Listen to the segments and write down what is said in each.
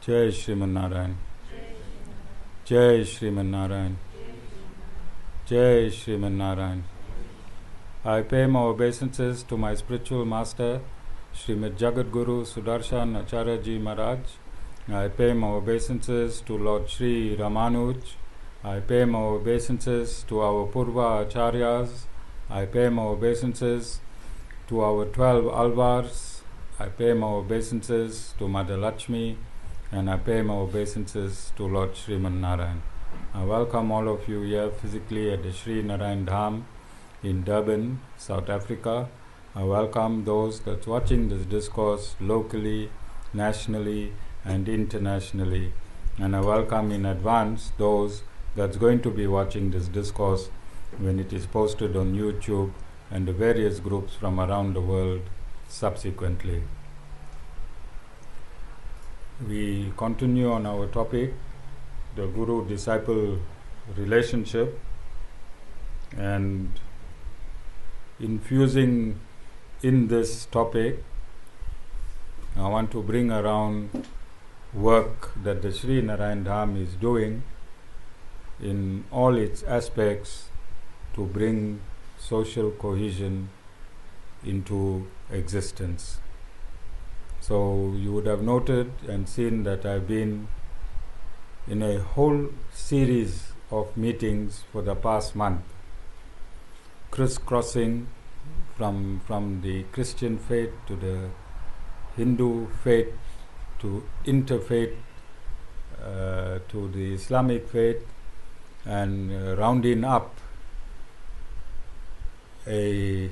Jai Sriman Narayan. Jai Sriman Narayan. Jai Sriman Narayan. I pay my obeisances to my spiritual master, Srimad Jagat Guru Sudarshan Acharya Ji Maharaj. I pay my obeisances to Lord Sri Ramanuj. I pay my obeisances to our Purva Acharyas. I pay my obeisances to our 12 Alvars. I pay my obeisances to Mother Lakshmi, and I pay my obeisances to Lord Sriman Narayan. I welcome all of you here physically at the Sri Narayan Dham in Durban, South Africa. I welcome those that's watching this discourse locally, nationally, and internationally. And I welcome in advance those that's going to be watching this discourse when it is posted on YouTube and the various groups from around the world subsequently. We continue on our topic, the Guru-disciple relationship, and infusing in this topic, I want to bring around work that the Sri Narayan Dham is doing in all its aspects to bring social cohesion into existence. So you would have noted and seen that I've been in a whole series of meetings for the past month, criss-crossing from the Christian faith to the Hindu faith to interfaith to the Islamic faith, and rounding up a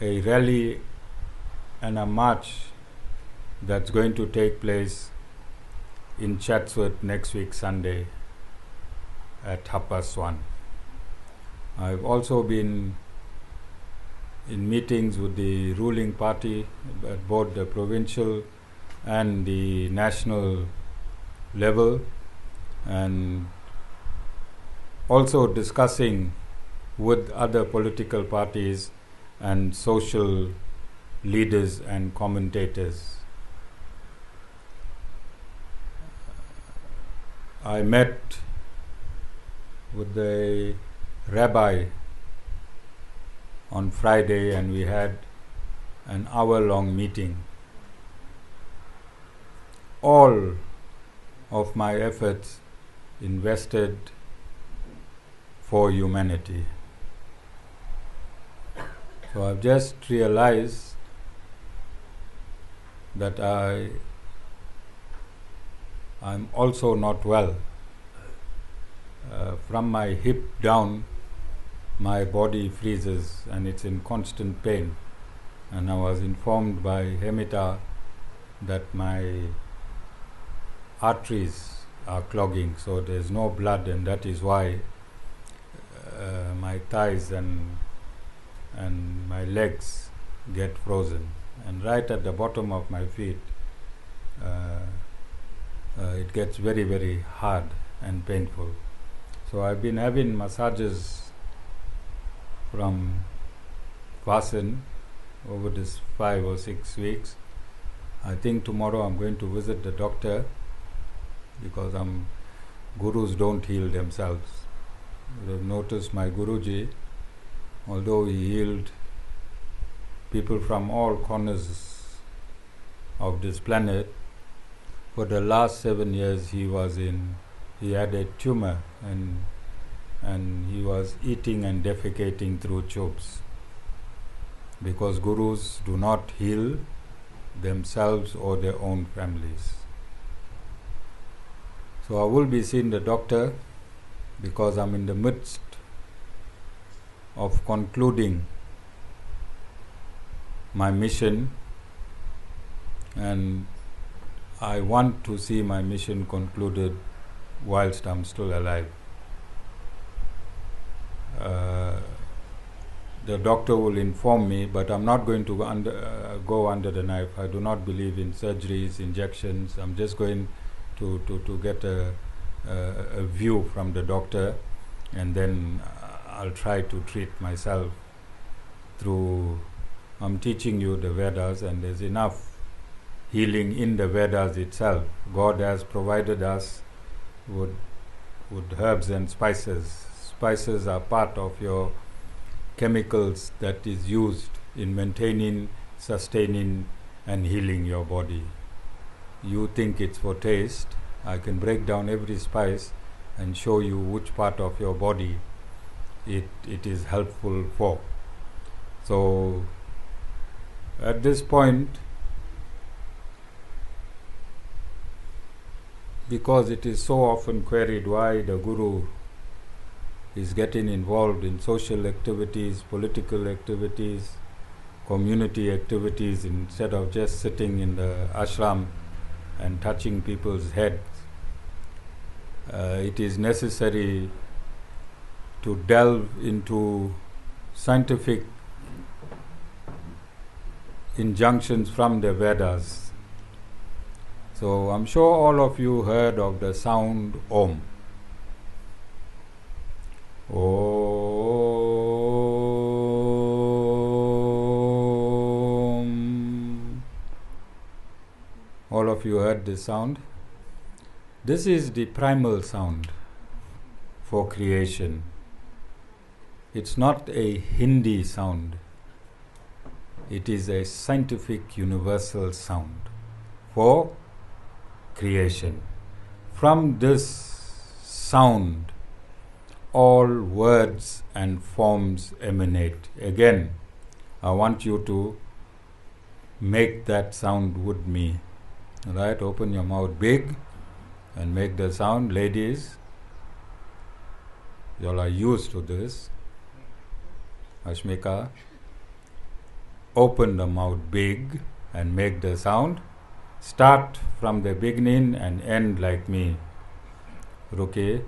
rally and a march that's going to take place in Chatsworth next week Sunday at 1:30. I've also been in meetings with the ruling party at both the provincial and the national level, and also discussing with other political parties and social leaders and commentators. I met with the rabbi on Friday and we had an hour-long meeting. All of my efforts invested for humanity. So I've just realized that I'm also not well. From my hip down, my body freezes and it's in constant pain. And I was informed by Hemita that my arteries are clogging, so there's no blood, and that is why my thighs and my legs get frozen. And right at the bottom of my feet, it gets very, very hard and painful. So I've been having massages from Vasan over this 5 or 6 weeks. I think tomorrow I'm going to visit the doctor, because gurus don't heal themselves. You've noticed my Guruji, although he healed people from all corners of this planet, for the last 7 years he had a tumor and he was eating and defecating through tubes, because gurus do not heal themselves or their own families. So I will be seeing the doctor because I'm in the midst of concluding my mission, and I want to see my mission concluded whilst I'm still alive. The doctor will inform me, but I'm not going to go under the knife. I do not believe in surgeries, injections. I'm just going to get a view from the doctor, and then I'll try to treat myself through. I'm teaching you the Vedas, and there's enough healing in the Vedas itself. God has provided us with herbs and spices. Spices are part of your chemicals that is used in maintaining, sustaining and healing your body. You think it's for taste. I can break down every spice and show you which part of your body it is helpful for. So at this point, because it is so often queried why the Guru is getting involved in social activities, political activities, community activities, instead of just sitting in the ashram and touching people's heads, it is necessary to delve into scientific injunctions from the Vedas. So I'm sure all of you heard of the sound Om. Om. All of you heard this sound? This is the primal sound for creation. It's not a Hindi sound. It is a scientific universal sound for creation. From this sound, all words and forms emanate. Again, I want you to make that sound with me. Right? Open your mouth big and make the sound. Ladies, you all are used to this. Ashmika, open the mouth big and make the sound. Start from the beginning and end like me. Ruki.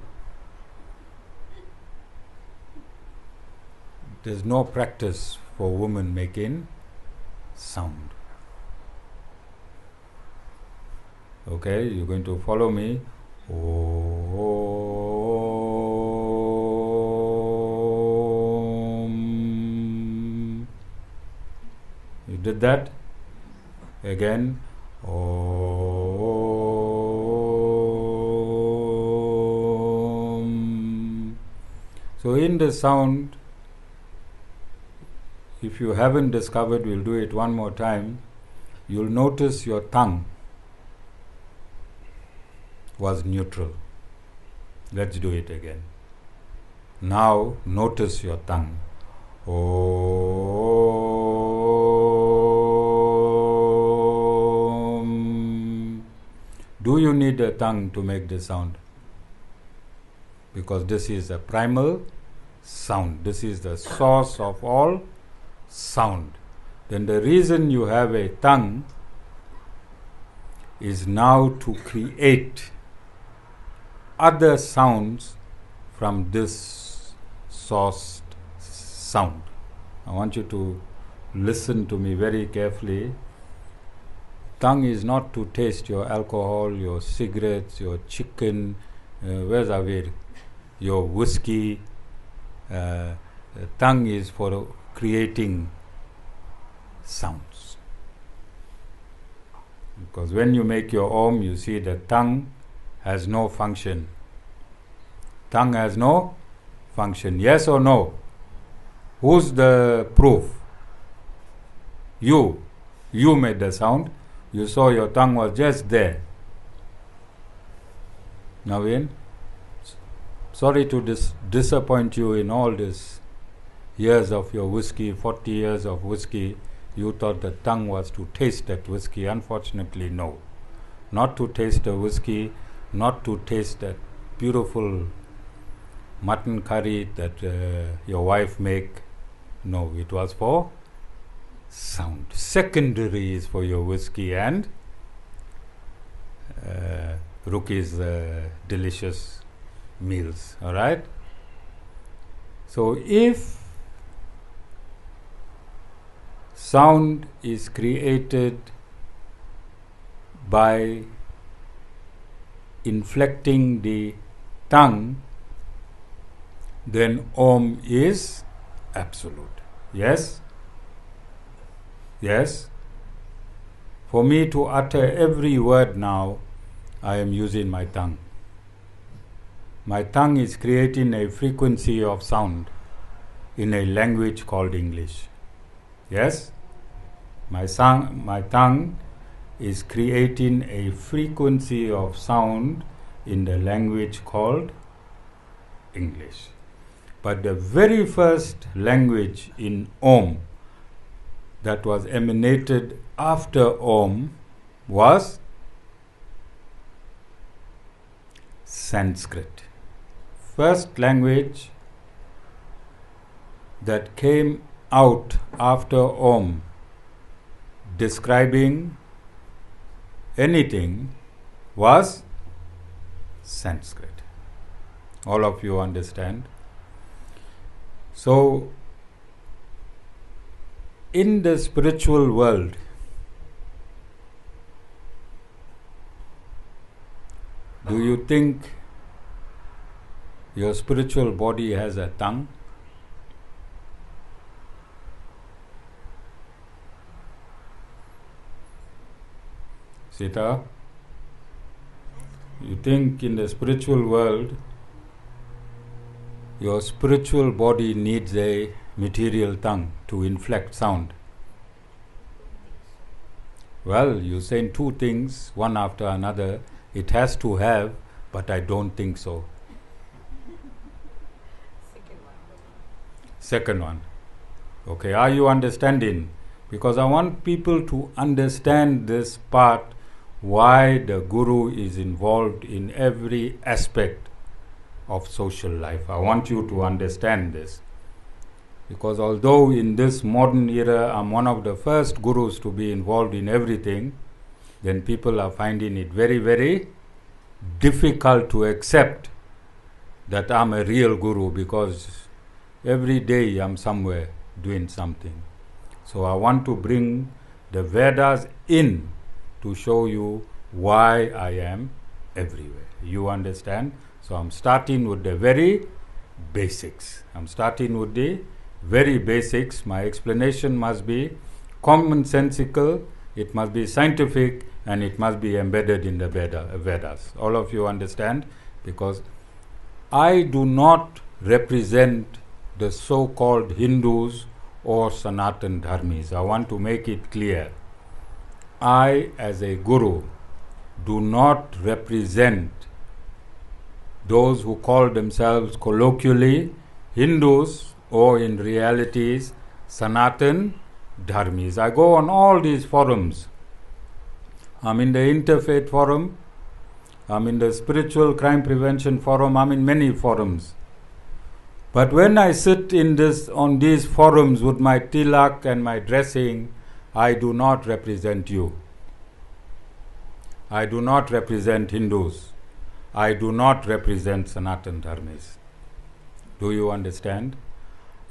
There's no practice for women making sound. Okay, you're going to follow me. Om. You did that? Again. Om. So in the sound, if you haven't discovered, we'll do it one more time. You'll notice your tongue was neutral. Let's do it again. Now notice your tongue. Om. Do you need a tongue to make the sound? Because this is a primal sound. This is the source of all sound. Then the reason you have a tongue is now to create other sounds from this sourced sound. I want you to listen to me very carefully. Tongue is not to taste your alcohol, your cigarettes, your chicken, where's Avir? Your whiskey. Tongue is for creating sounds. Because when you make your Om, you see the tongue has no function. Tongue has no function. Yes or no? Who's the proof? You. You made the sound. You saw your tongue was just there. Naveen, sorry to disappoint you in all this years of your whiskey, 40 years of whiskey. You thought the tongue was to taste that whiskey. Unfortunately, no. Not to taste the whiskey, not to taste that beautiful mutton curry that your wife make. No, it was for sound. Secondary is for your whiskey and Ruki's delicious meals. All right? So if sound is created by inflecting the tongue, then Om is absolute. Yes? Yes? For me to utter every word now, I am using my tongue. My tongue is creating a frequency of sound in a language called English. Yes? My tongue is creating a frequency of sound in the language called English. But the very first language in Om that was emanated after Om was Sanskrit. First language that came out after Om describing anything was Sanskrit. All of you understand? So, in the spiritual world, do you think your spiritual body has a tongue? Sita, you think in the spiritual world your spiritual body needs a material tongue to inflect sound? Well, you're saying two things, one after another. It has to have, but I don't think so. Second one. Okay, are you understanding? Because I want people to understand this part, why the Guru is involved in every aspect of social life. I want you to understand this. Because although in this modern era I'm one of the first Gurus to be involved in everything, then people are finding it very, very difficult to accept that I'm a real Guru, because every day I'm somewhere doing something. So I want to bring the Vedas in to show you why I am everywhere. You understand? So I'm starting with the very basics. My explanation must be commonsensical, it must be scientific, and it must be embedded in the Vedas. All of you understand? Because I do not represent the so-called Hindus or Sanatan Dharmis. I want to make it clear. I, as a Guru, do not represent those who call themselves colloquially Hindus or in realities Sanatan Dharmis. I go on all these forums. I'm in the interfaith forum, I'm in the spiritual crime prevention forum, I'm in many forums. But when I sit on these forums with my tilak and my dressing, I do not represent you. I do not represent Hindus. I do not represent Sanatan Dharmis. Do you understand?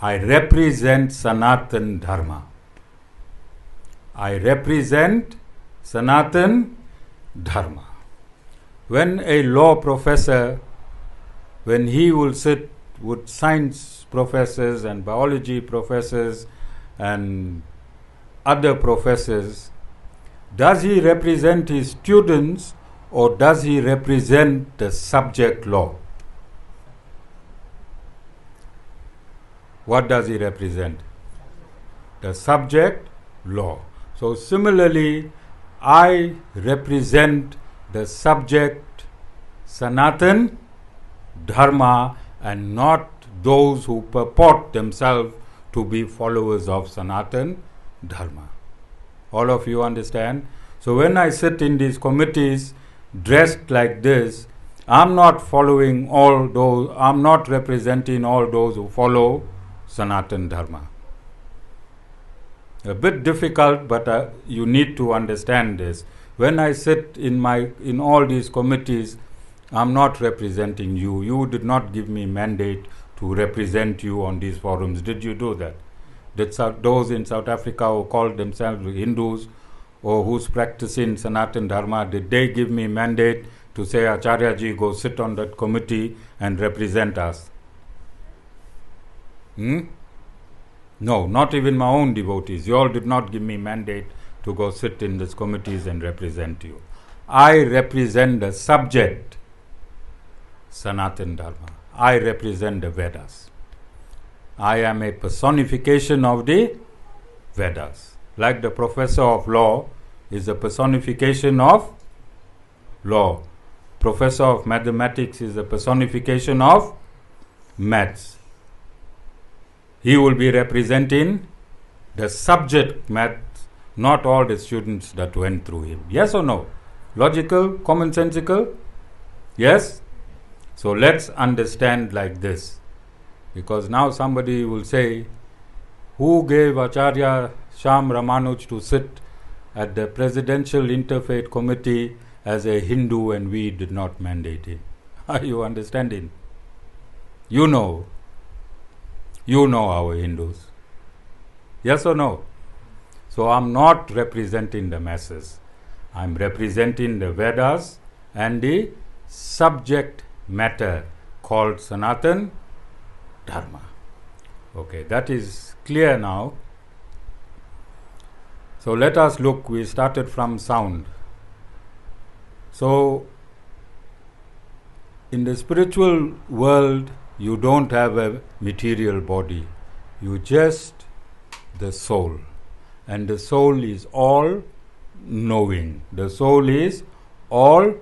I represent Sanatan Dharma. I represent Sanatan Dharma. When a law professor, when he will sit with science professors and biology professors and other professors, does he represent his students or does he represent the subject law? What does he represent? The subject law. So similarly, I represent the subject Sanatan Dharma and not those who purport themselves to be followers of Sanatan Dharma. All of you understand? So when I sit in these committees dressed like this, I'm not following all those, I'm not representing all those who follow Sanatan Dharma. A bit difficult, but you need to understand this. When I sit in all these committees, I'm not representing you. You did not give me mandate to represent you on these forums. Did you do that? Did those in South Africa who called themselves Hindus or who's practicing Sanatan Dharma, did they give me mandate to say, Acharya ji, go sit on that committee and represent us? No, not even my own devotees. You all did not give me mandate to go sit in these committees and represent you. I represent the subject, Sanatana Dharma. I represent the Vedas. I am a personification of the Vedas. Like the professor of law is a personification of law. Professor of mathematics is a personification of maths. He will be representing the subject maths, not all the students that went through him. Yes or no? Logical, commonsensical? Yes? So let's understand like this. Because now somebody will say, who gave Acharya Sham Ramanuj to sit at the Presidential Interfaith Committee as a Hindu and we did not mandate him? Are you understanding? You know our Hindus. Yes or no? So I'm not representing the masses. I'm representing the Vedas and the subject matter called Sanatana Dharma. Okay, that is clear now. So let us look. We started from sound. So in the spiritual world, you don't have a material body. You just the soul. And the soul is all knowing. The soul is all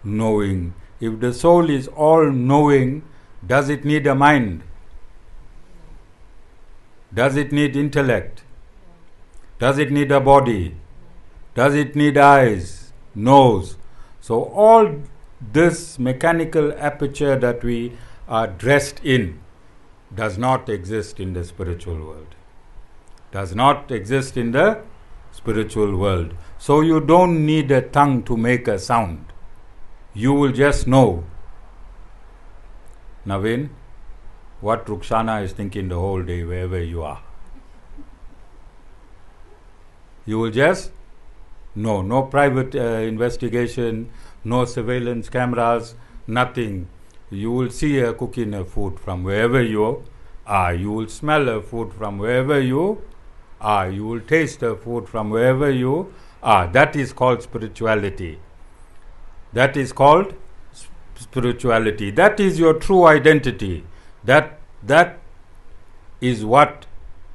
knowing. If the soul is all knowing, does it need a mind? Does it need intellect? Does it need a body? Does it need eyes, nose? So all this mechanical aperture that we are dressed in does not exist in the spiritual world. Does not exist in the spiritual world. So you don't need a tongue to make a sound. You will just know. Naveen, what Rukhsana is thinking the whole day wherever you are. You will just know. No private investigation, no surveillance cameras, nothing. You will see her cooking her food from wherever you are. You will smell her food from wherever you are. You will taste her food from wherever you are. That is called spirituality. That is called spirituality. That is your true identity. That is what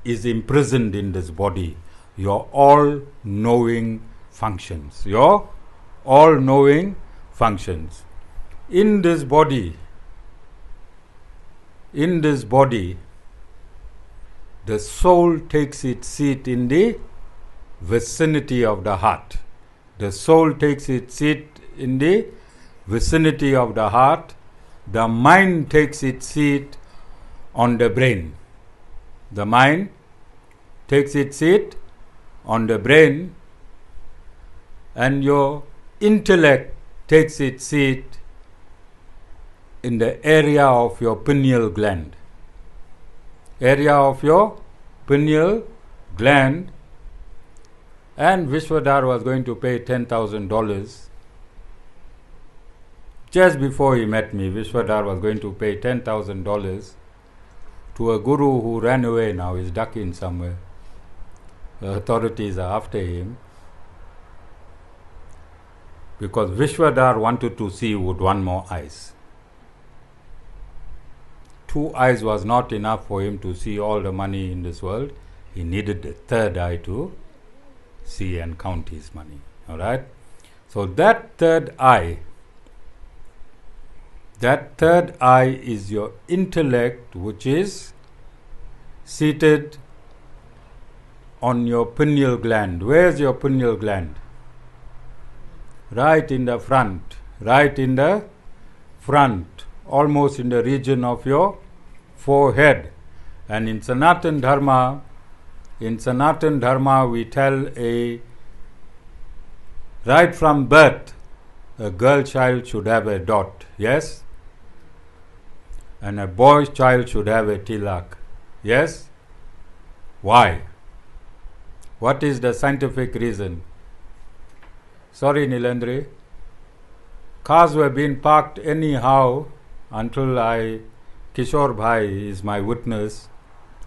is imprisoned in this body. Your all-knowing functions. Your all-knowing functions. In this body, the soul takes its seat in the vicinity of the heart. The soul takes its seat in the vicinity of the heart. The mind takes its seat on the brain. The mind takes its seat on the brain, and your intellect takes its seat in the area of your pineal gland. Area of your pineal gland. And Vishwadhar was going to pay $10,000. Just before he met me, Vishwadhar was going to pay $10,000 to a guru who ran away now, is ducking somewhere. The authorities are after him. Because Vishwadhar wanted to see with one more eyes. 2 eyes was not enough for him to see all the money in this world. He needed the third eye to see and count his money. Alright? So that third eye is your intellect, which is seated on your pineal gland. Where's your pineal gland? Right in the front. Right in the front. Almost in the region of your forehead. And in Sanatana Dharma, we tell right from birth, a girl child should have a dot. Yes? And a boy child should have a tilak. Yes? Why? What is the scientific reason? Sorry, Nilendri. Cars were being parked anyhow until Kishore Bhai is my witness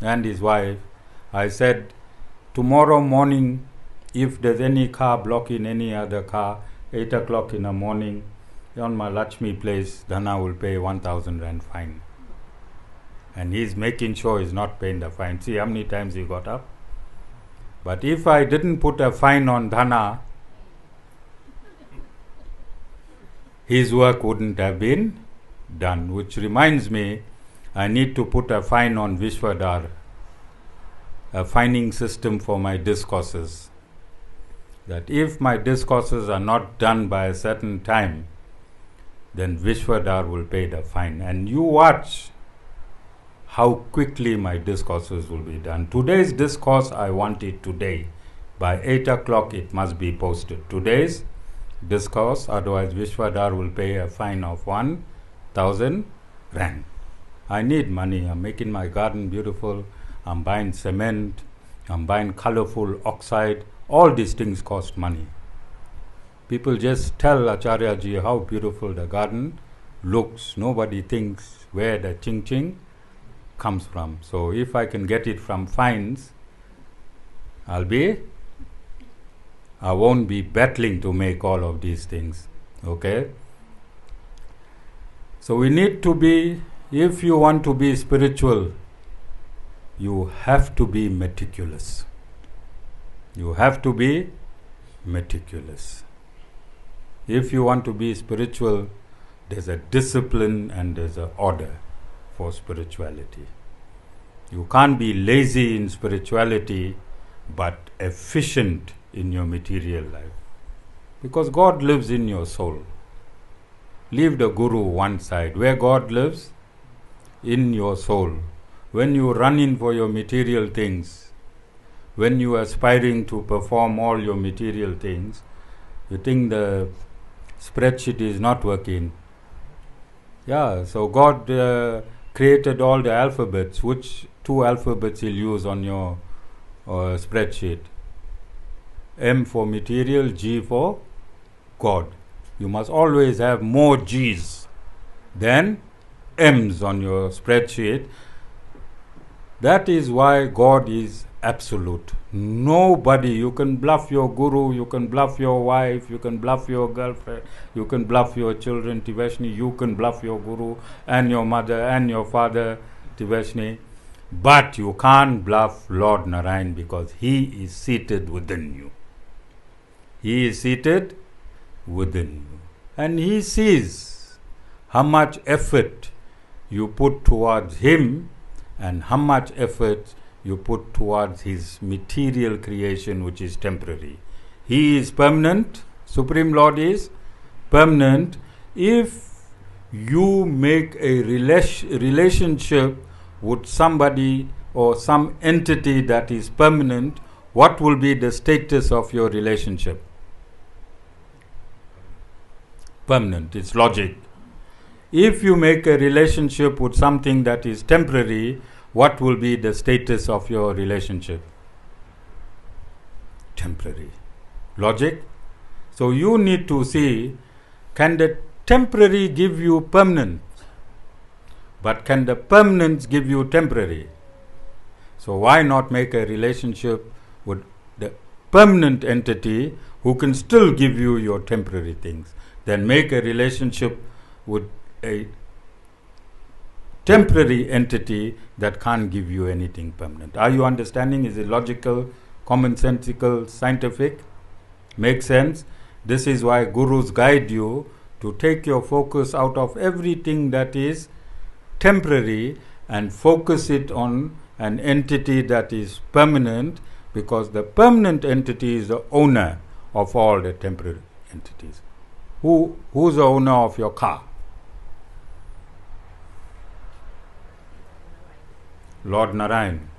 and his wife. I said, tomorrow morning, if there's any car blocking any other car, 8 o'clock in the morning, on my Lakshmi place, Dhana will pay 1,000 Rand fine. And he's making sure he's not paying the fine. See how many times he got up? But if I didn't put a fine on Dhana, his work wouldn't have been done. Which reminds me, I need to put a fine on Vishwadhar, a fining system for my discourses. That if my discourses are not done by a certain time, then Vishwadhar will pay the fine. And you watch how quickly my discourses will be done. Today's discourse, I want it today. By 8 o'clock, it must be posted. Today's discourse, otherwise Vishwadhar will pay a fine of 1,000 Rand. I need money. I'm making my garden beautiful. I'm buying cement. I'm buying colorful oxide. All these things cost money. People just tell Acharya ji how beautiful the garden looks. Nobody thinks where the ching-ching comes from. So if I can get it from fines, I won't be battling to make all of these things. Okay? So we need to be, if you want to be spiritual, you have to be meticulous. You have to be meticulous. If you want to be spiritual, there's a discipline and there's an order for spirituality. You can't be lazy in spirituality but efficient in your material life. Because God lives in your soul. Leave the guru one side. Where God lives? In your soul. When you run in for your material things, when you are aspiring to perform all your material things, you think the spreadsheet is not working. Yeah, so God created all the alphabets. Which 2 alphabets He'll use on your spreadsheet? M for material, G for God. You must always have more G's than M's on your spreadsheet. That is why God is absolute. Nobody, you can bluff your guru, you can bluff your wife, you can bluff your girlfriend, you can bluff your children, Tiveshni, you can bluff your guru and your mother and your father, Tiveshni. But you can't bluff Lord Narayan because He is seated within you. He is seated within you. And He sees how much effort you put towards Him and how much effort you put towards His material creation, which is temporary. He is permanent. Supreme Lord is permanent. If you make a relationship with somebody or some entity that is permanent, what will be the status of your relationship? Permanent. It's logic. If you make a relationship with something that is temporary, what will be the status of your relationship? Temporary. Logic? So you need to see, can the temporary give you permanent? But can the permanence give you temporary? So why not make a relationship with the permanent entity who can still give you your temporary things? Then make a relationship with a temporary entity that can't give you anything permanent. Are you understanding? Is it logical, commonsensical, scientific? Makes sense? This is why gurus guide you to take your focus out of everything that is temporary and focus it on an entity that is permanent, because the permanent entity is the owner of all the temporary entities. Who's the owner of your car? Lord Narayan.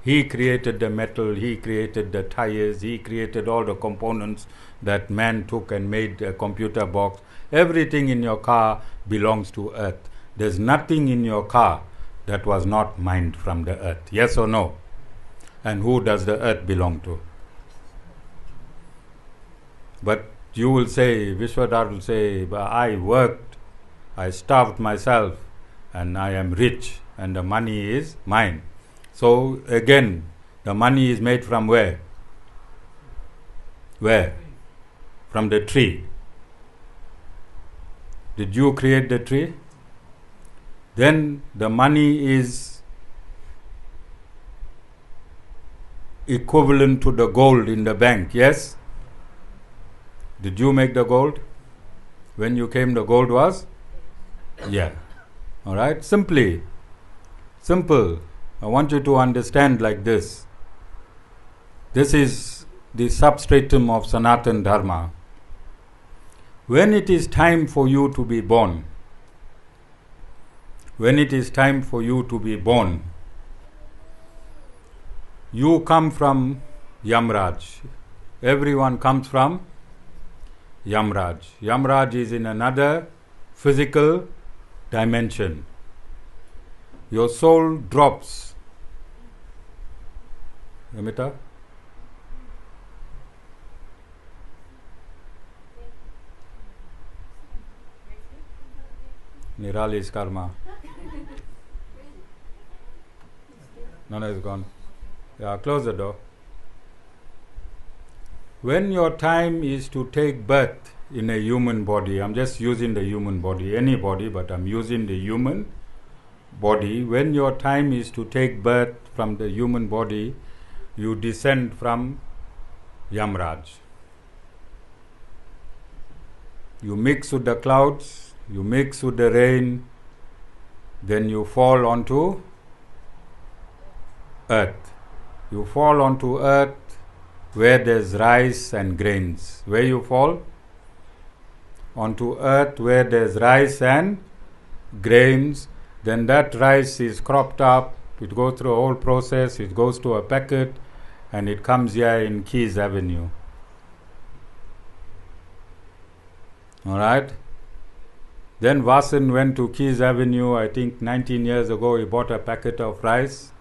He created the metal, He created the tires, He created all the components that man took and made a computer box. Everything in your car belongs to earth. There's nothing in your car that was not mined from the earth. Yes or no? And who does the earth belong to? But you will say, Vishwadhar will say, I worked, I starved myself, and I am rich, and the money is mine. So again, the money is made from where? Where? From the tree. Did you create the tree? Then the money is equivalent to the gold in the bank, yes? Did you make the gold? When you came, the gold was? Yeah. All right? Simple. I want you to understand like this. This is the substratum of Sanatana Dharma. When it is time for you to be born, you come from Yamraj. Everyone comes from Yamraj. Yamraj is in another physical dimension. Your soul drops. Amita? Nirali's karma. Nana is gone. Yeah, close the door. When your time is to take birth in a human body, I'm just using the human body, any body, but I'm using the human body. When your time is to take birth from the human body, you descend from Yamraj. You mix with the clouds, you mix with the rain, then you fall onto earth. You fall onto earth where there's rice and grains. Where you fall? Onto earth where there's rice and grains. Then that rice is cropped up, it goes through a whole process, it goes to a packet, and it comes here in Keys Avenue. Alright? Then Vasan went to Keys Avenue, I think 19 years ago, he bought a packet of rice.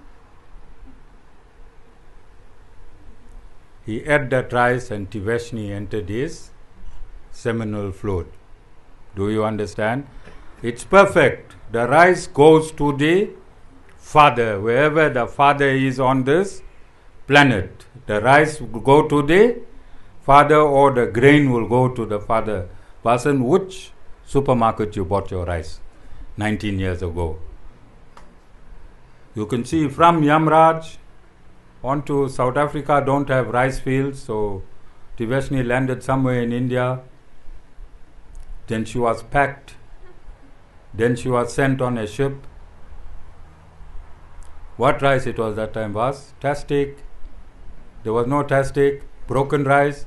He ate that rice and Tiveshni entered his seminal fluid. Do you understand? It's perfect. The rice goes to the Father, wherever the Father is on this planet. The rice will go to the Father, or the grain will go to the Father. Vasan, which supermarket you bought your rice 19 years ago? You can see from Yamraj on to South Africa don't have rice fields, so Tiveshni landed somewhere in India. Then she was packed. Then she was sent on a ship. What rice it was that time was? Tastic. There was no tastic. Broken rice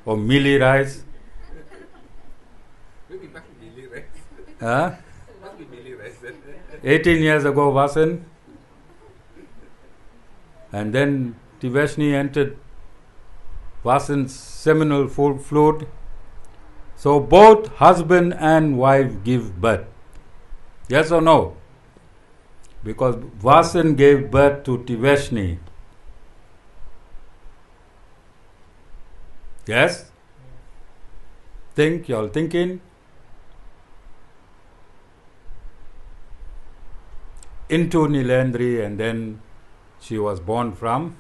or mealy rice. Maybe back mealy rice. Huh? Must be mealy rice then. 18 years ago, Vasan. And then Tiveshni entered Vasan's seminal fluid. So both husband and wife give birth. Yes or no? Because Vasan gave birth to Tiveshni. Yes? Think, you all thinking? Into Nilandri, and then she was born from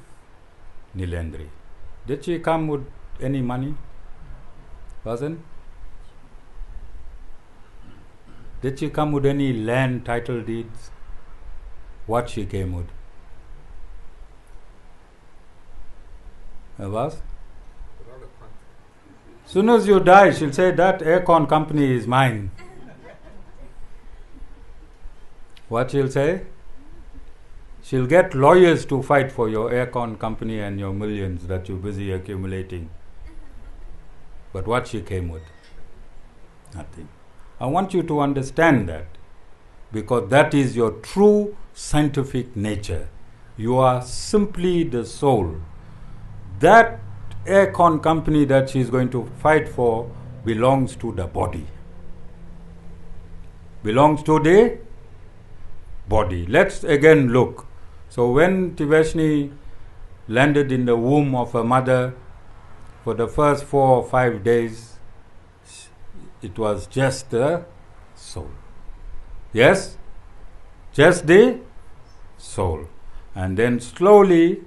Nilandri. Did she come with any money? Vasan? Did she come with any land title deeds? What she came with? Was? Soon as you die, she'll say that aircon company is mine. What she'll say? She'll get lawyers to fight for your aircon company and your millions that you're busy accumulating. But what she came with? Nothing. I want you to understand that, because that is your true scientific nature. You are simply the soul. That aircon company that she is going to fight for belongs to the body. Belongs to the body. Let's again look. So when Tiveshni landed in the womb of her mother, for the first 4 or 5 days, it was just the soul. Yes? Just the soul. And then slowly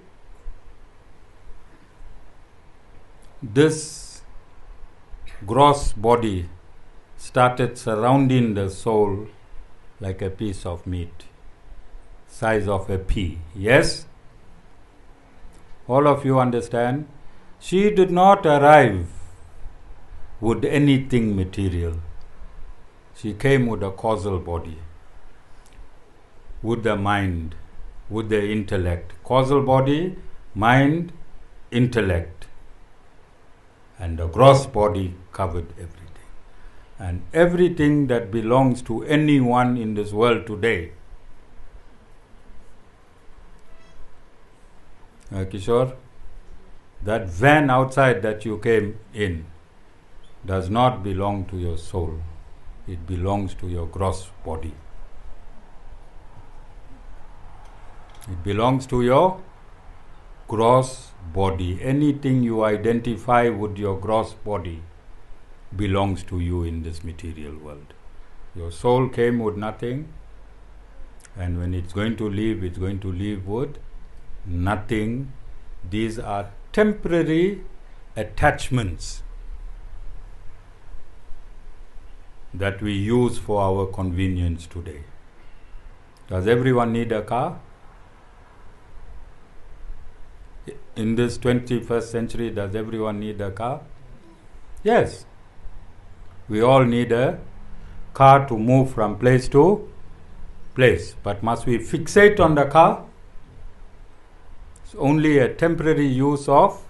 this gross body started surrounding the soul like a piece of meat, size of a pea. Yes? All of you understand? She did not arrive with anything material. She came with a causal body, with the mind, with the intellect. Causal body, mind, intellect. And the gross body covered everything. And everything that belongs to anyone in this world today. Kishore, that van outside that you came in does not belong to your soul. It belongs to your gross body. It belongs to your gross body. Anything you identify with your gross body belongs to you in this material world. Your soul came with nothing, and when it's going to leave with nothing. These are temporary attachments that we use for our convenience today. Does everyone need a car? In this 21st century, does everyone need a car? Yes. We all need a car to move from place to place. But must we fixate on the car? It's only a temporary use of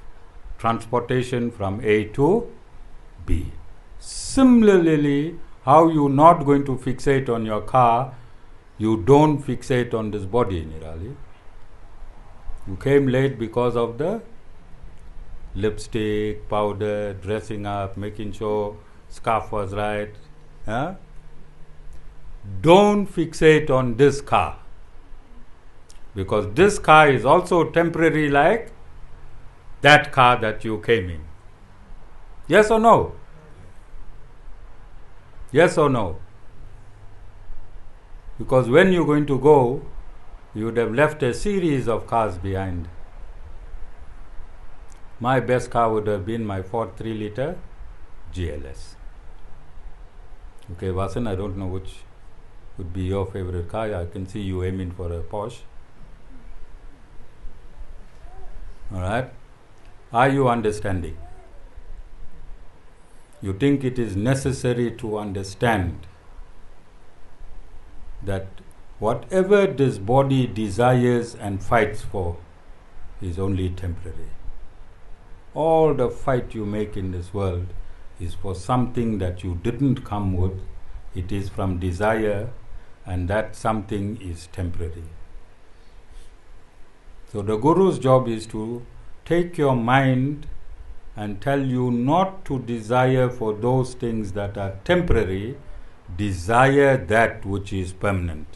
transportation from A to B. Similarly, how you not going to fixate on your car, you don't fixate on this body, Nirali. You came late because of the lipstick, powder, dressing up, making sure scarf was right. Huh? Don't fixate on this car, because this car is also temporary like that car that you came in. Yes or no? Yes or no? Because when you're going to go, you would have left a series of cars behind. My best car would have been my Ford 3-liter GLS. Okay, Vasan, I don't know which would be your favorite car. I can see you aiming for a Porsche. Alright? Are you understanding? You think it is necessary to understand that whatever this body desires and fights for is only temporary. All the fight you make in this world is for something that you didn't come with. It is from desire, and that something is temporary. So the Guru's job is to take your mind and tell you not to desire for those things that are temporary, desire that which is permanent.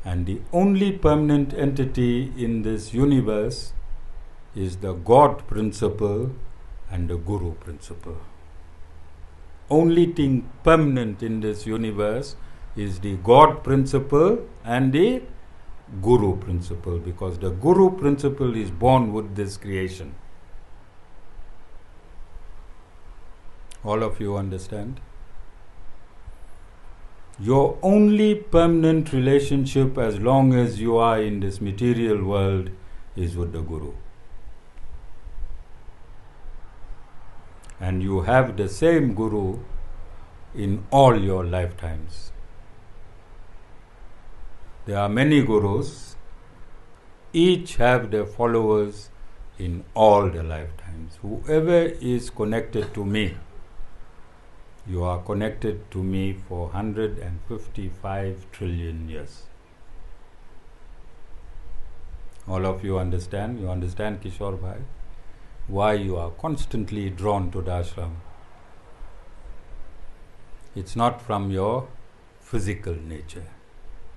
And the only permanent entity in this universe is the God principle and the Guru principle. Only thing permanent in this universe is the God principle and the Guru principle, because the Guru principle is born with this creation. All of you understand? Your only permanent relationship as long as you are in this material world is with the Guru. And you have the same Guru in all your lifetimes. There are many Gurus, each have their followers in all the lifetimes. Whoever is connected to me, you are connected to me for 155 trillion years. All of you understand? You understand, Kishore Bhai? Why you are constantly drawn to the ashram? It's not from your physical nature.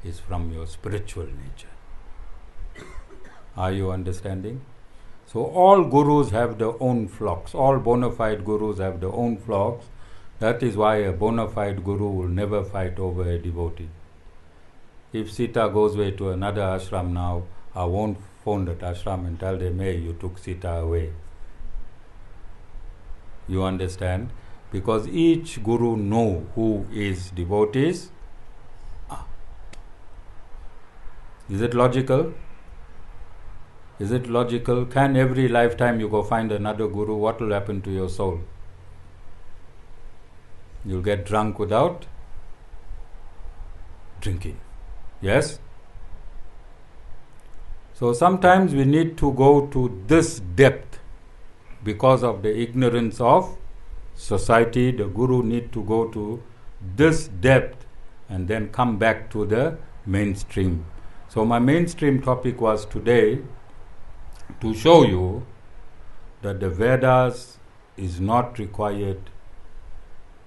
It's from your spiritual nature. Are you understanding? So all gurus have their own flocks. All bona fide gurus have their own flocks. That is why a bona fide guru will never fight over a devotee. If Sita goes away to another ashram now, I won't phone that ashram and tell them, hey, you took Sita away. You understand? Because each guru know who is devotees. Is it logical? Is it logical? Can every lifetime you go find another guru? What will happen to your soul? You'll get drunk without drinking. Yes? So sometimes we need to go to this depth because of the ignorance of society. The guru need to go to this depth and then come back to the mainstream. So my mainstream topic was today to show you that the Vedas is not required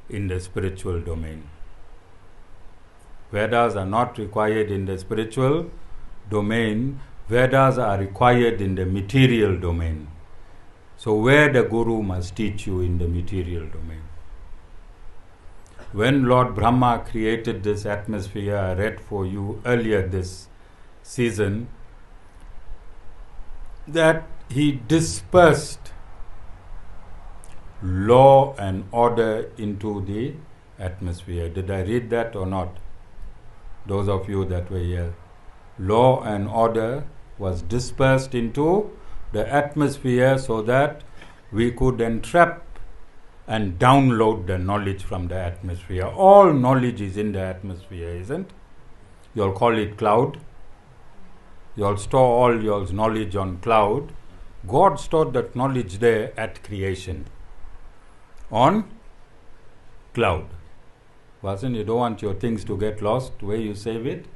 in the spiritual domain. Vedas are not required in the spiritual domain. Vedas are required in the material domain. So where the guru must teach you in the material domain. When Lord Brahma created this atmosphere, I read for you earlier this season, that he dispersed law and order into the atmosphere. Did I read that or not? Those of you that were here. Law and order was dispersed into the atmosphere so that we could entrap and download the knowledge from the atmosphere. All knowledge is in the atmosphere, isn't? You'll call it cloud. You'll store all your knowledge on cloud. God stored that knowledge there at creation. On cloud. Wasn't you don't want your things to get lost, where you save it?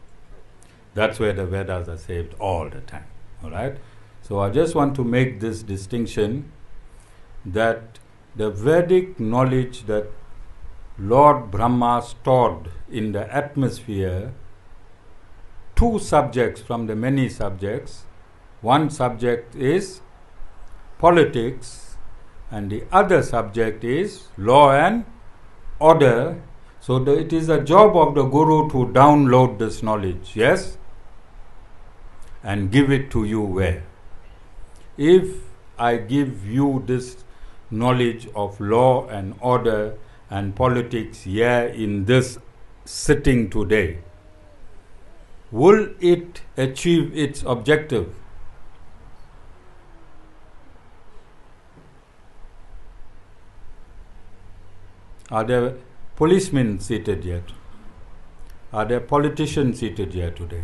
That's where the Vedas are saved all the time. Alright? So I just want to make this distinction that the Vedic knowledge that Lord Brahma stored in the atmosphere, two subjects from the many subjects. One subject is politics and the other subject is law and order. So it is a job of the guru to download this knowledge, yes? And give it to you where? If I give you this knowledge of law and order and politics here in this sitting today, will it achieve its objective? Are there policemen seated yet? Are there politicians seated here today?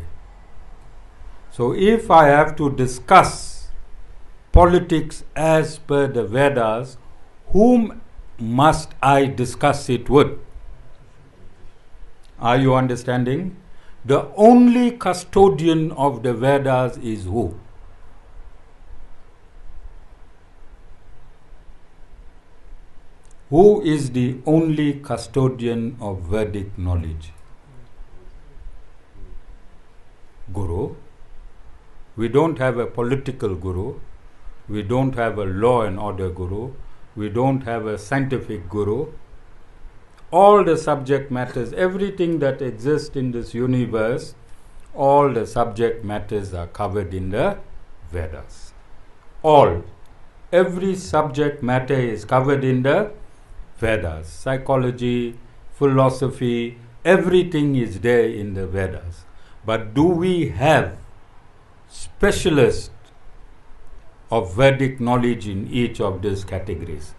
So if I have to discuss politics as per the Vedas, whom must I discuss it with? Are you understanding? The only custodian of the Vedas is who? Who is the only custodian of Vedic knowledge? Guru. We don't have a political guru. We don't have a law and order guru. We don't have a scientific guru. All the subject matters, everything that exists in this universe, all the subject matters are covered in the Vedas. All. Every subject matter is covered in the Vedas. Psychology, philosophy, everything is there in the Vedas. But do we have specialists of Vedic knowledge in each of these categories?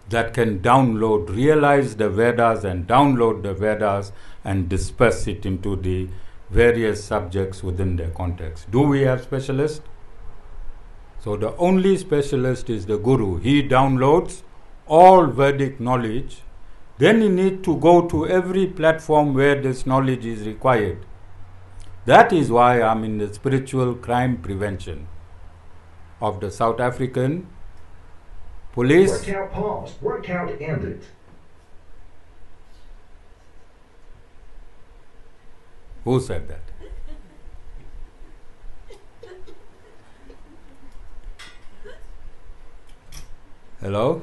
That can download, realize the Vedas and download the Vedas and disperse it into the various subjects within their context. Do we have specialists? So the only specialist is the Guru. He downloads all Vedic knowledge. Then you need to go to every platform where this knowledge is required. That is why I'm in the spiritual crime prevention of the South African police. Workout paused. Workout ended. Who said that? Hello?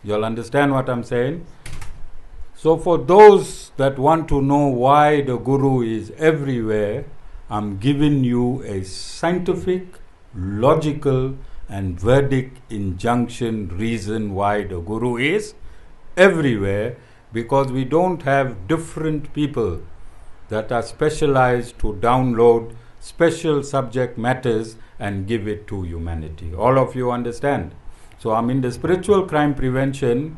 You'll understand what I'm saying? So for those that want to know why the Guru is everywhere, I'm giving you a scientific logical and verdict, injunction, reason why the Guru is everywhere, because we don't have different people that are specialized to download special subject matters and give it to humanity. All of you understand? So I'm in the spiritual crime prevention,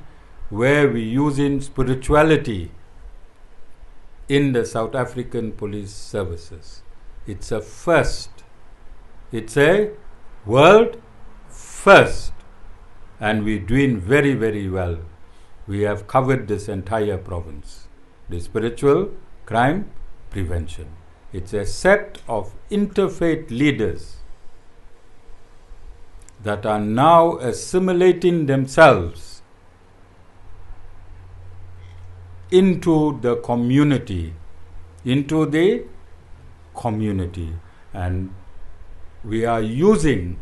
where we use in spirituality in the South African police services. It's a first. It's a world first. And we're doing very, very well. We have covered this entire province. The spiritual crime prevention. It's a set of interfaith leaders that are now assimilating themselves into the community, and we are using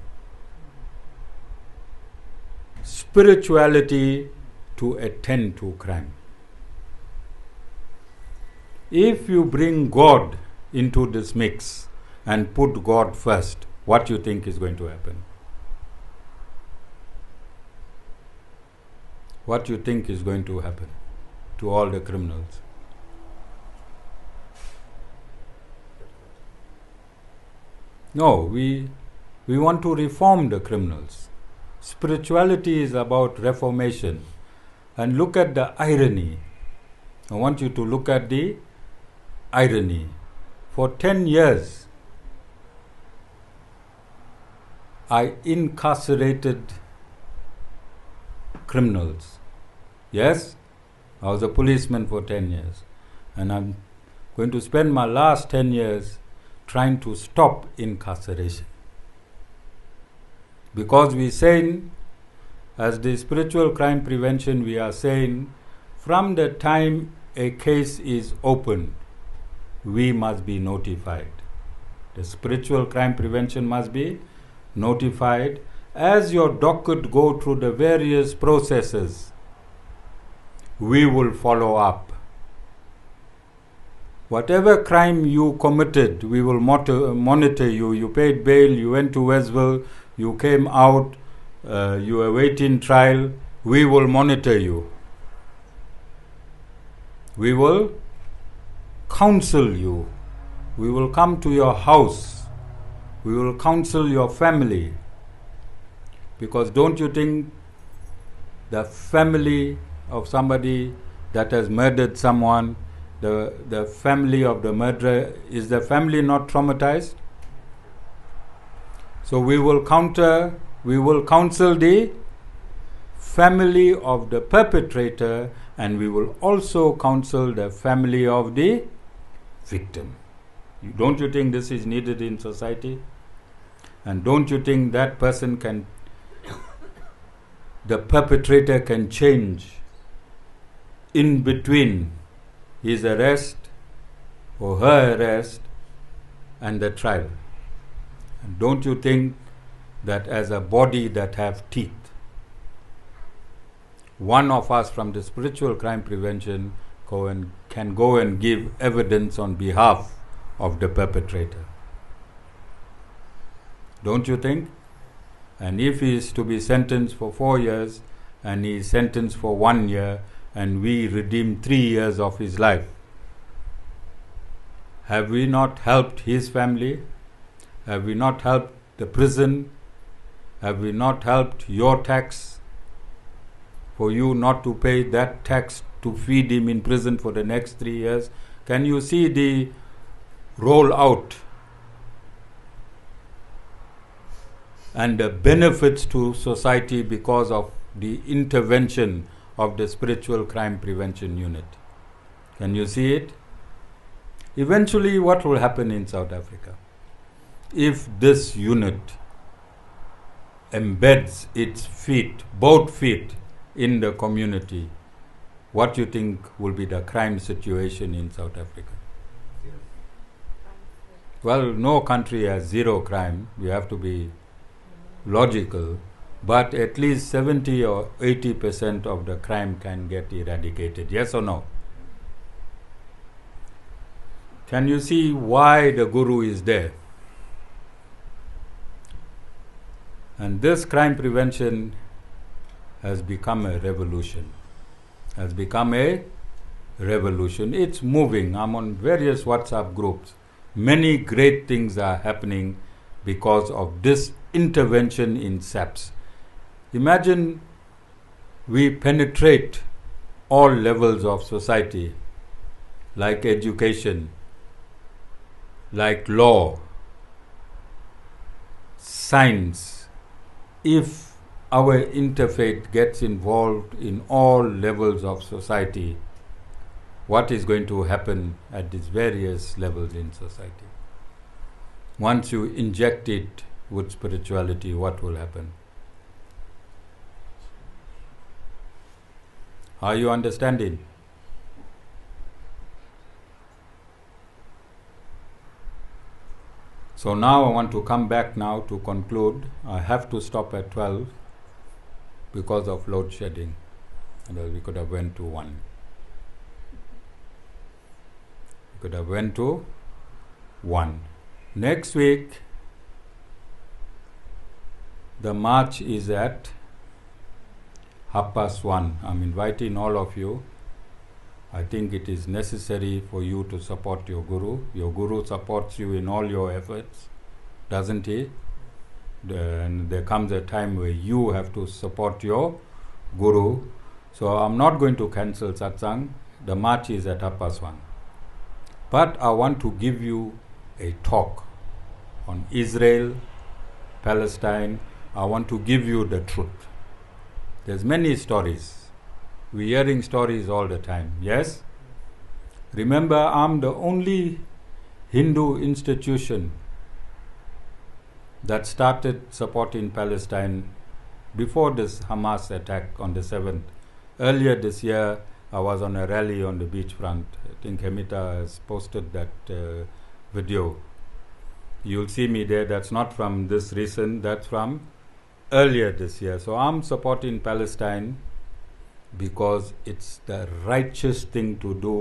spirituality to attend to crime. If you bring God into this mix and put God first, what do you think is going to happen? What do you think is going to happen to all the criminals? No, we want to reform the criminals. Spirituality is about reformation. And look at the irony. I want you to look at the irony. For 10 years, I incarcerated criminals. Yes, I was a policeman for 10 years. And I'm going to spend my last 10 years trying to stop incarceration. Because we're saying, as the spiritual crime prevention, we are saying, from the time a case is opened, we must be notified. The spiritual crime prevention must be notified. As your docket go through the various processes, we will follow up. Whatever crime you committed, we will monitor you. You paid bail, you went to Westville, you came out, you were waiting trial, we will monitor you. We will counsel you. We will come to your house. We will counsel your family. Because don't you think the family of somebody that has murdered someone, the family of the murderer, is the family not traumatized? So we will counsel the family of the perpetrator, and we will also counsel the family of the victim. Don't you think this is needed in society? And don't you think that person the perpetrator can change in between his arrest or her arrest and the trial? And don't you think that as a body that have teeth, one of us from the spiritual crime prevention can go and give evidence on behalf of the perpetrator? Don't you think? And if he is to be sentenced for 4 years and he is sentenced for 1 year and we redeem 3 years of his life, have we not helped his family? Have we not helped the prison? Have we not helped your tax for you not to pay that tax to feed him in prison for the next 3 years? Can you see the rollout and the benefits to society because of the intervention of the spiritual crime prevention unit? Can you see it? Eventually, what will happen in South Africa? If this unit embeds its feet, both feet, in the community, what do you think will be the crime situation in South Africa? Well, no country has zero crime. We have to be logical. But at least 70 or 80% of the crime can get eradicated. Yes or no? Can you see why the Guru is there? And this crime prevention has become a revolution. It's moving. I'm on various WhatsApp groups. Many great things are happening because of this intervention in SAPS. Imagine we penetrate all levels of society, like education, like law, science. If our interfaith gets involved in all levels of society, what is going to happen at these various levels in society? Once you inject it with spirituality, what will happen? Are you understanding? So now I want to come back now to conclude. I have to stop at 12 because of load shedding. And we could have went to 1. Next week, the march is at 1:30. I'm inviting all of you. I think it is necessary for you to support your Guru. Your Guru supports you in all your efforts, doesn't he? And there comes a time where you have to support your Guru. So I'm not going to cancel satsang. The march is at 1:30. But I want to give you a talk on Israel, Palestine. I want to give you the truth. There's many stories. We're hearing stories all the time. Yes? Remember, I'm the only Hindu institution that started supporting Palestine before this Hamas attack on the 7th. Earlier this year, I was on a rally on the beachfront. I think Hemita has posted that video. You'll see me there. That's not from this recent, that's from earlier this year. So I'm supporting Palestine because it's the righteous thing to do,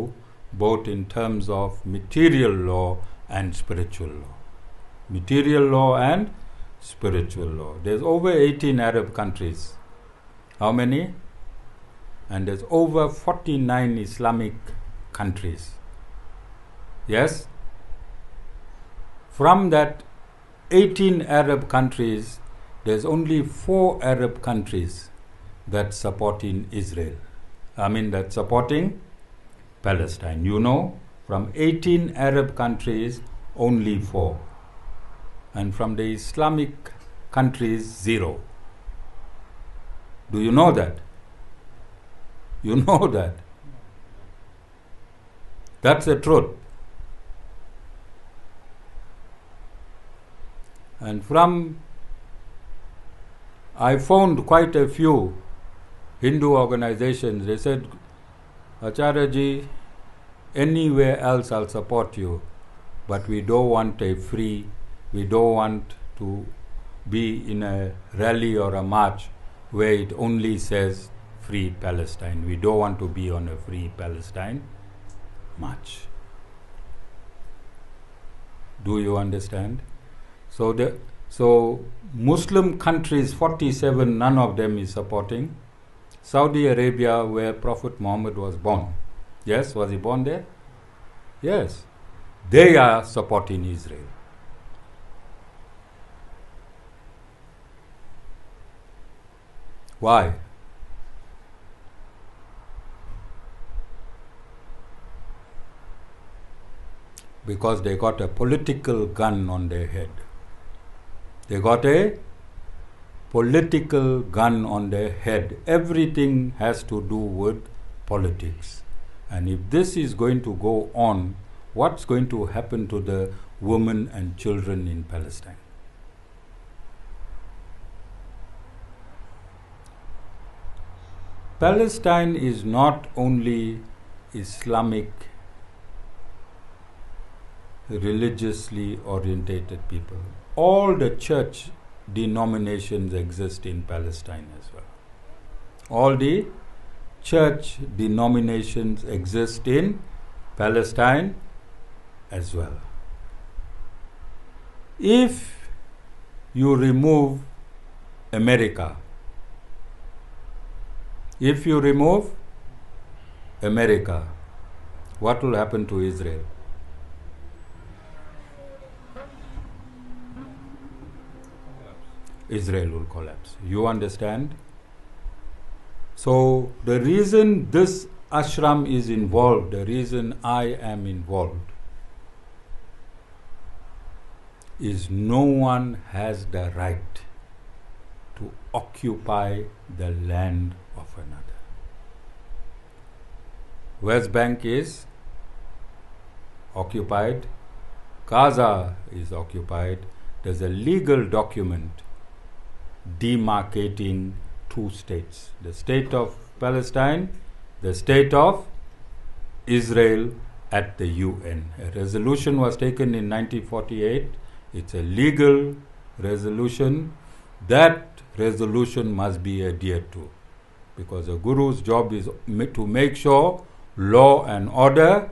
both in terms of material law and spiritual law. Material law and spiritual law. There's over 18 Arab countries. How many? And there's over 49 Islamic countries. Yes? From that 18 Arab countries, there's only 4 Arab countries that's supporting Israel. That's supporting Palestine. You know, from 18 Arab countries, only 4. And from the Islamic countries, 0. Do you know that? You know that. That's the truth. And I found quite a few Hindu organizations. They said, Acharya-ji, anywhere else I'll support you, but we don't want to be in a rally or a march where it only says Free Palestine. We don't want to be on a Free Palestine march. Do you understand? So Muslim countries, 47, none of them is supporting. Saudi Arabia, where Prophet Muhammad was born. Yes, was he born there? Yes. They are supporting Israel. Why? Because they got a political gun on their head. They got a political gun on their head. Everything has to do with politics. And if this is going to go on, what's going to happen to the women and children in Palestine? Palestine is not only Islamic, religiously orientated people. All the church denominations exist in Palestine as well. All the church denominations exist in Palestine as well. If you remove America. If you remove America, what will happen to Israel? Israel will collapse. You understand? So the reason this ashram is involved, the reason I am involved, is no one has the right to occupy the land of another. West Bank is occupied, Gaza is occupied. There's a legal document demarcating two states, the state of Palestine, the state of Israel at the UN. A resolution was taken in 1948. It's a legal resolution. That resolution must be adhered to, because a guru's job is to make sure law and order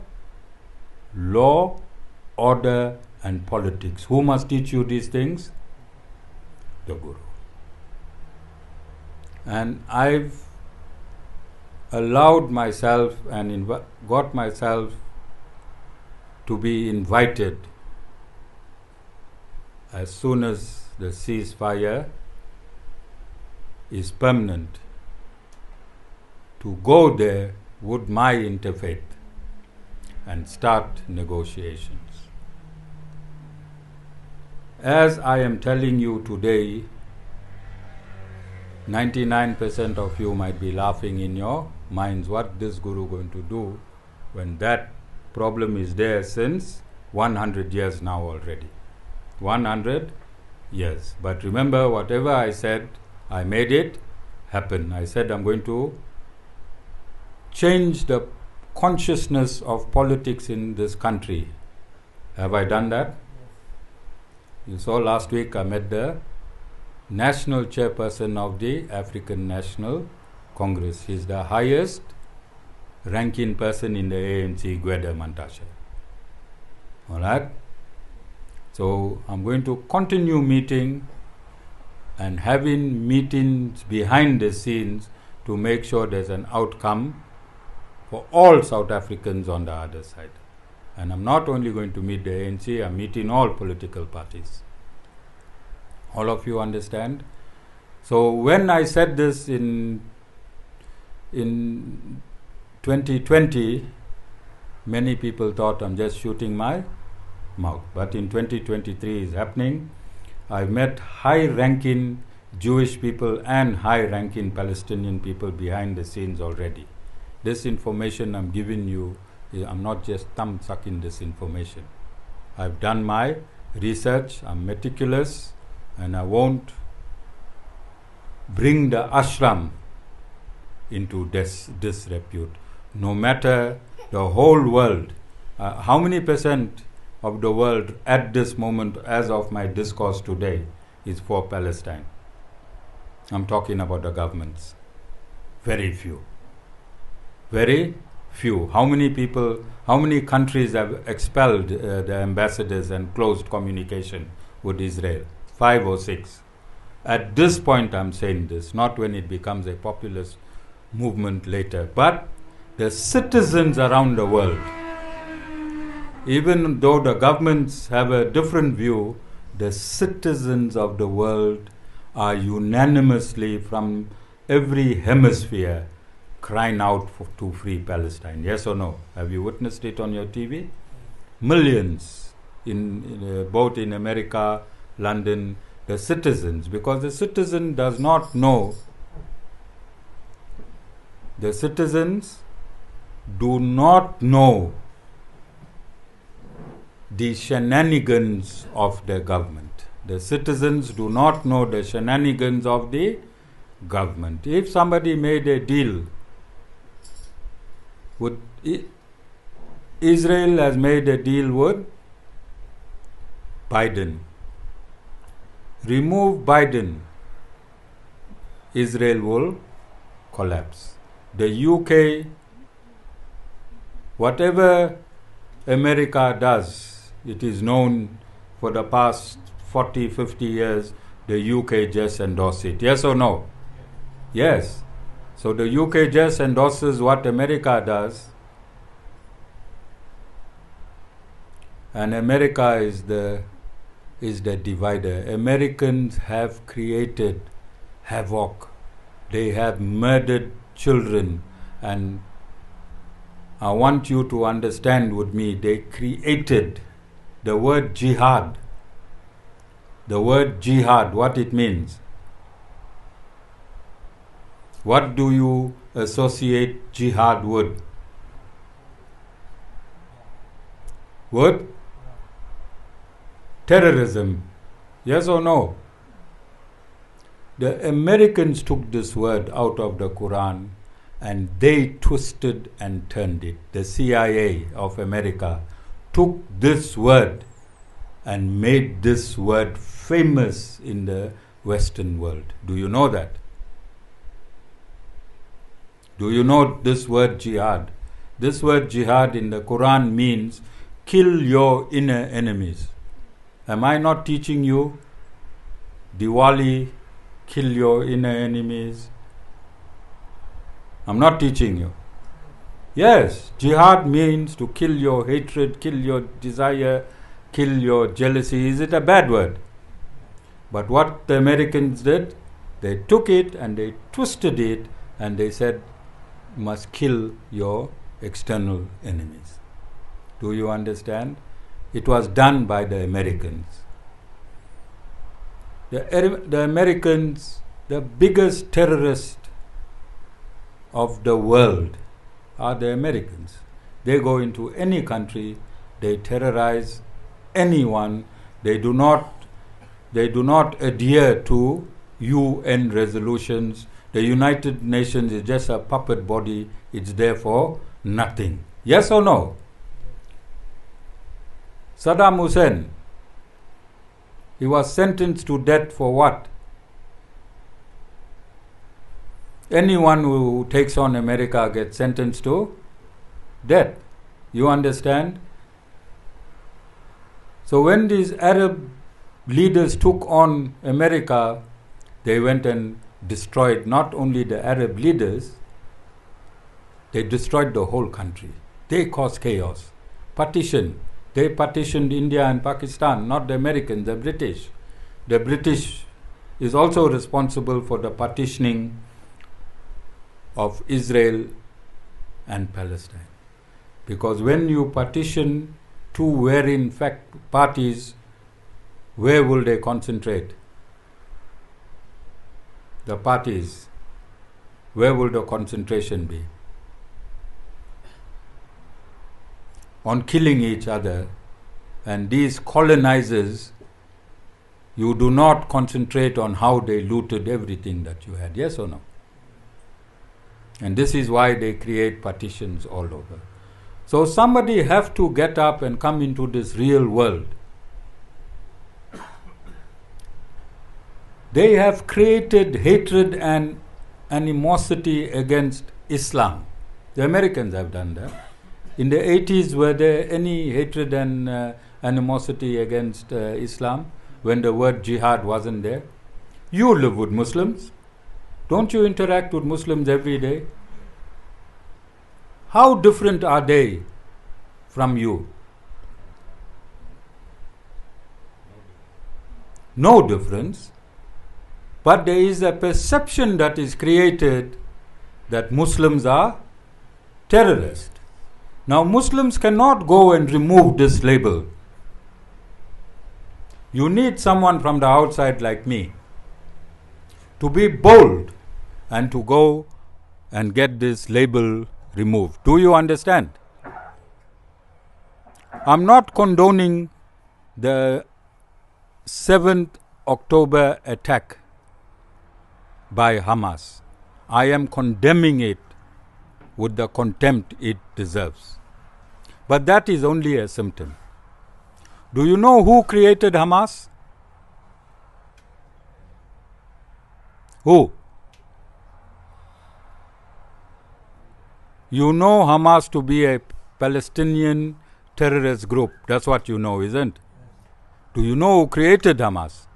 and politics. Who must teach you these things? The guru. And I've allowed myself and got myself to be invited as soon as the ceasefire is permanent to go there with my interfaith and start negotiations. As I am telling you today, 99% of you might be laughing in your minds, what this guru going to do when that problem is there since 100 years now already. 100 years. But remember, whatever I said, I made it happen. I said I'm going to change the consciousness of politics in this country. Have I done that? You saw last week I met the national chairperson of the African National Congress. He's the highest ranking person in the ANC, Gweda Mantashe. Alright? So I'm going to continue meeting and having meetings behind the scenes to make sure there's an outcome for all South Africans on the other side. And I'm not only going to meet the ANC, I'm meeting all political parties. All of you understand? So when I said this in 2020, many people thought I'm just shooting my mouth. But in 2023 is happening. I've met high-ranking Jewish people and high-ranking Palestinian people behind the scenes already. This information I'm giving you, I'm not just thumb-sucking this information. I've done my research, I'm meticulous, and I won't bring the ashram into disrepute. No matter the whole world, how many percent of the world at this moment, as of my discourse today, is for Palestine? I'm talking about the governments. Very few. Very few. How many people, how many countries have expelled the ambassadors and closed communication with Israel? 5 or 6. At this point I'm saying this, not when it becomes a populist movement later, but the citizens around the world, even though the governments have a different view, the citizens of the world are unanimously from every hemisphere crying out to free Palestine. Yes or no? Have you witnessed it on your TV? Millions in both in America, London, the citizens, because the citizen does not know, the citizens do not know the shenanigans of the government. The citizens do not know the shenanigans of the government. If somebody made a deal with Israel, has made a deal with Biden. Remove Biden, Israel will collapse. The UK, whatever America does, it is known for the past 40, 50 years, the UK just endorse it. Yes or no? Yes. So the UK just endorses what America does, and America is the divider. Americans have created havoc. They have murdered children, and I want you to understand with me, they created the word jihad. The word jihad, what it means? What do you associate jihad with? What? Terrorism. Yes or no? The Americans took this word out of the Quran and they twisted and turned it. The CIA of America took this word and made this word famous in the Western world. Do you know that? Do you know this word jihad? This word jihad in the Quran means kill your inner enemies. Am I not teaching you? Diwali, kill your inner enemies. I'm not teaching you. Yes, jihad means to kill your hatred, kill your desire, kill your jealousy. Is it a bad word? But what the Americans did, they took it and they twisted it and they said, must kill your external enemies. Do you understand? It was done by the Americans. The Americans, the biggest terrorist of the world are the Americans. They go into any country, they terrorize anyone. They do not adhere to UN resolutions. The United Nations is just a puppet body. It's there for nothing. Yes or no? Saddam Hussein, he was sentenced to death for what? Anyone who takes on America gets sentenced to death. You understand? So when these Arab leaders took on America, they went and destroyed not only the Arab leaders, they destroyed the whole country. They caused chaos. Partition. They partitioned India and Pakistan, not the Americans, the British. The British is also responsible for the partitioning of Israel and Palestine. Because when you partition two were in fact parties, where will they concentrate? The parties. Where will the concentration be? On killing each other. And these colonizers, you do not concentrate on how they looted everything that you had. Yes or no? And this is why they create partitions all over. So somebody have to get up and come into this real world. They have created hatred and animosity against Islam. The Americans have done that. In the 80s, were there any hatred and animosity against Islam when the word jihad wasn't there? You live with Muslims. Don't you interact with Muslims every day? How different are they from you? No difference. But there is a perception that is created that Muslims are terrorists. Now Muslims cannot go and remove this label. You need someone from the outside like me to be bold and to go and get this label removed. Do you understand? I'm not condoning the 7th October attack by Hamas. I am condemning it with the contempt it deserves. But that is only a symptom. Do you know who created Hamas? Who? You know Hamas to be a Palestinian terrorist group. That's what you know, isn't it? Do you know who created Hamas?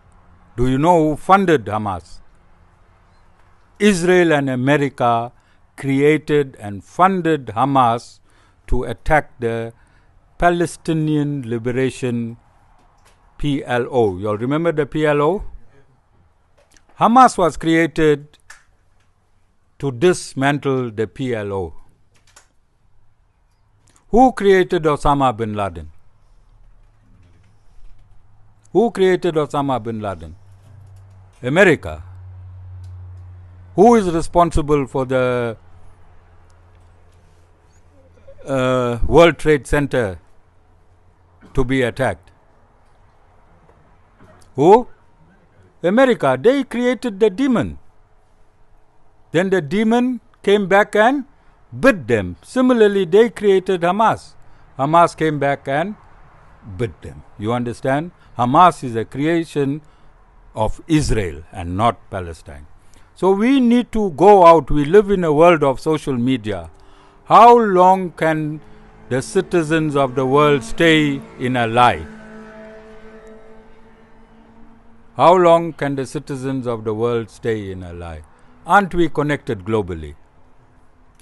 Do you know who funded Hamas? Israel and America created and funded Hamas to attack the Palestinian Liberation PLO. You all remember the PLO? Hamas was created to dismantle the PLO. Who created Osama bin Laden? Who created Osama bin Laden? America. Who is responsible for the World Trade Center to be attacked? Who? America. They created the demon. Then the demon came back and bit them. Similarly, they created Hamas. Hamas came back and bit them. You understand? Hamas is a creation of Israel and not Palestine. So we need to go out. We live in a world of social media. How long can the citizens of the world stay in a lie? How long can the citizens of the world stay in a lie? Aren't we connected globally?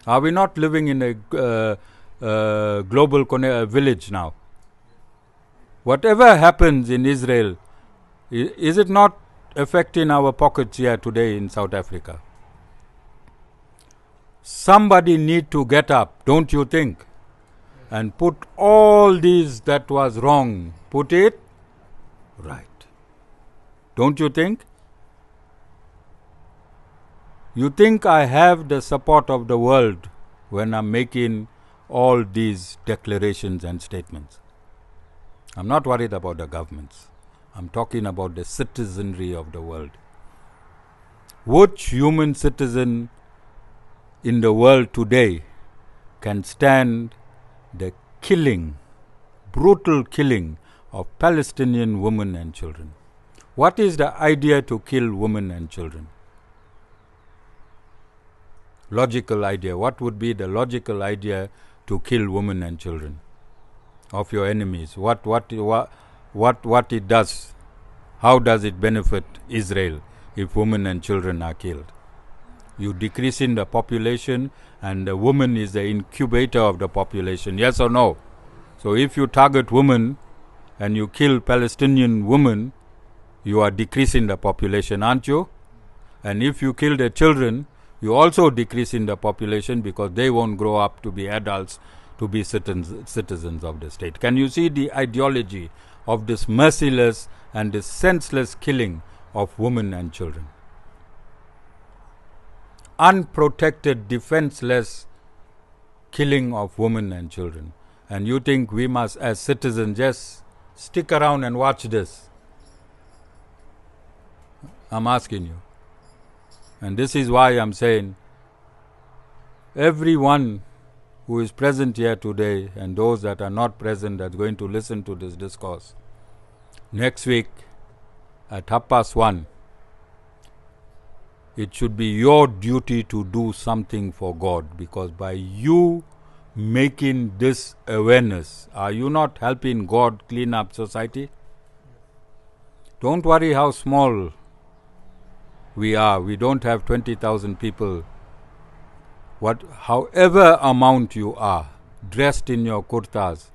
Are we not living in a global village now? Whatever happens in Israel, is it not affecting our pockets here today in South Africa? Somebody need to get up, don't you think? And put all these that was wrong, put it right. Don't you think? You think I have the support of the world when I'm making all these declarations and statements? I'm not worried about the governments. I'm talking about the citizenry of the world. Which human citizen in the world today can stand the killing, brutal killing of Palestinian women and children? What is the idea to kill women and children? Logical idea. What would be the logical idea to kill women and children of your enemies? What it does? How does it benefit Israel if women and children are killed? You decrease in the population, and the woman is the incubator of the population. Yes or no? So if you target women and you kill Palestinian women, you are decreasing the population, aren't you? And if you kill the children, you also decrease in the population because they won't grow up to be adults, to be citizens of the state. Can you see the ideology of this merciless and this senseless killing of women and children? Unprotected, defenseless killing of women and children. And you think we must, as citizens, just stick around and watch this? I'm asking you. And this is why I'm saying everyone who is present here today and those that are not present that's going to listen to this discourse, next week at 1:30, it should be your duty to do something for God, because by you making this awareness, are you not helping God clean up society? Don't worry how small we are. We don't have 20,000 people. However amount you are, dressed in your kurtas,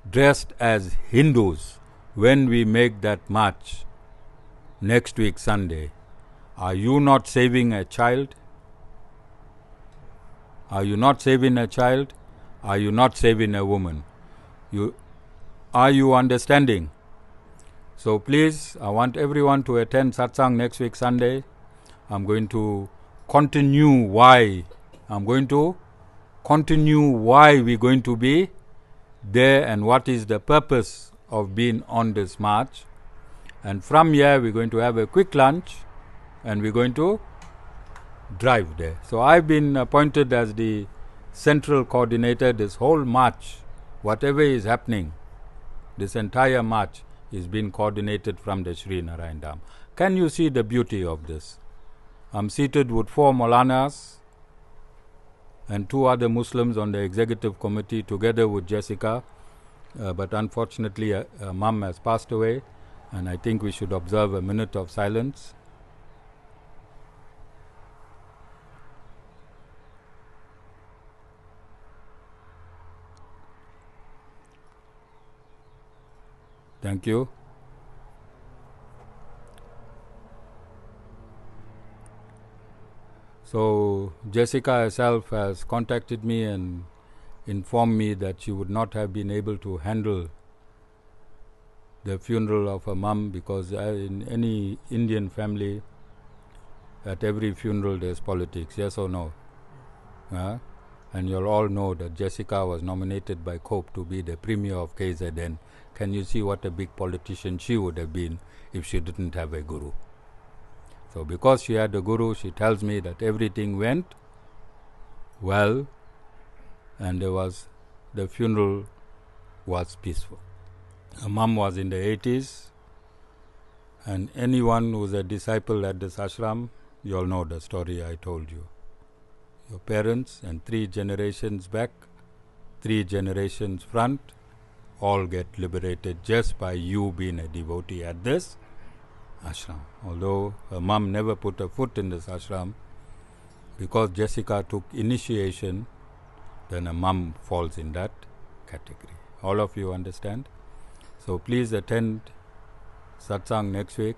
dressed as Hindus, when we make that march next week Sunday, are you not saving a child? Are you not saving a child? Are you not saving a woman? Are you understanding? So please, I want everyone to attend satsang next week Sunday. I'm going to continue why we're going to be there and what is the purpose of being on this march. And from here, we're going to have a quick lunch and we're going to drive there. So I've been appointed as the central coordinator. This whole march, whatever is happening, this entire march is being coordinated from the Sri Narayan Dham. Can you see the beauty of this? I'm seated with 4 Maulanas and 2 other Muslims on the executive committee together with Jessica. But unfortunately, Mum has passed away. And I think we should observe a minute of silence. Thank you. So Jessica herself has contacted me and informed me that she would not have been able to handle the funeral of her mum, because in any Indian family, at every funeral there's politics, yes or no? And you'll all know that Jessica was nominated by COPE to be the Premier of KZN. Can you see what a big politician she would have been if she didn't have a guru? So because she had a guru, she tells me that everything went well and the funeral was peaceful. Her mum was in the 80s, and anyone who's a disciple at this ashram, you all know the story I told you. Your parents and 3 generations back, 3 generations front, all get liberated just by you being a devotee at this ashram. Although her mum never put a foot in this ashram, because Jessica took initiation, then her mum falls in that category. All of you understand? So please attend satsang next week.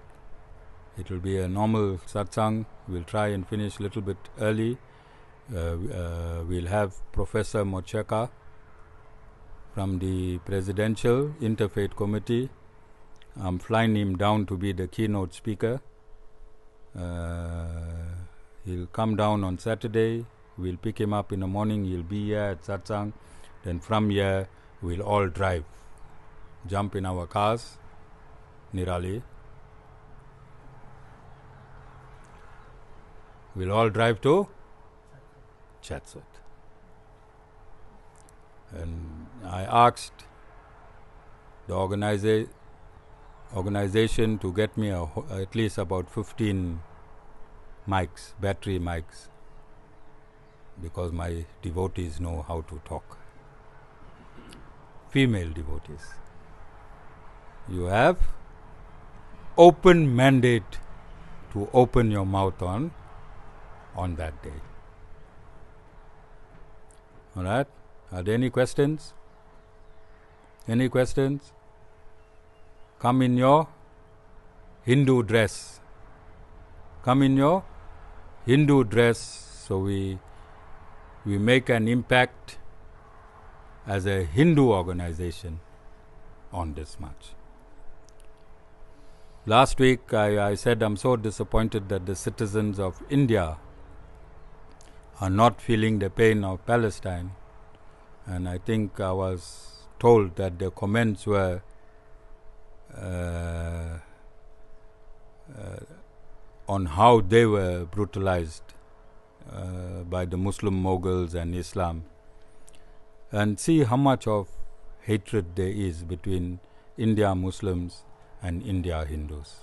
It will be a normal satsang. We'll try and finish a little bit early. We'll have Professor Mocheka from the Presidential Interfaith Committee. I'm flying him down to be the keynote speaker. He'll come down on Saturday. We'll pick him up in the morning. He'll be here at satsang. Then from here, we'll all drive. Jump in our cars, Nirali. We'll all drive to Chatsworth. And I asked the organization to get me at least about 15 mics, battery mics, because my devotees know how to talk. Female devotees. You have open mandate to open your mouth on that day. All right? Are there any questions? Any questions? Come in your Hindu dress. Come in your Hindu dress, so we make an impact as a Hindu organization on this march. Last week I said I'm so disappointed that the citizens of India are not feeling the pain of Palestine, and I think I was told that the comments were on how they were brutalized by the Muslim moguls and Islam, and see how much of hatred there is between India Muslims and India Hindus.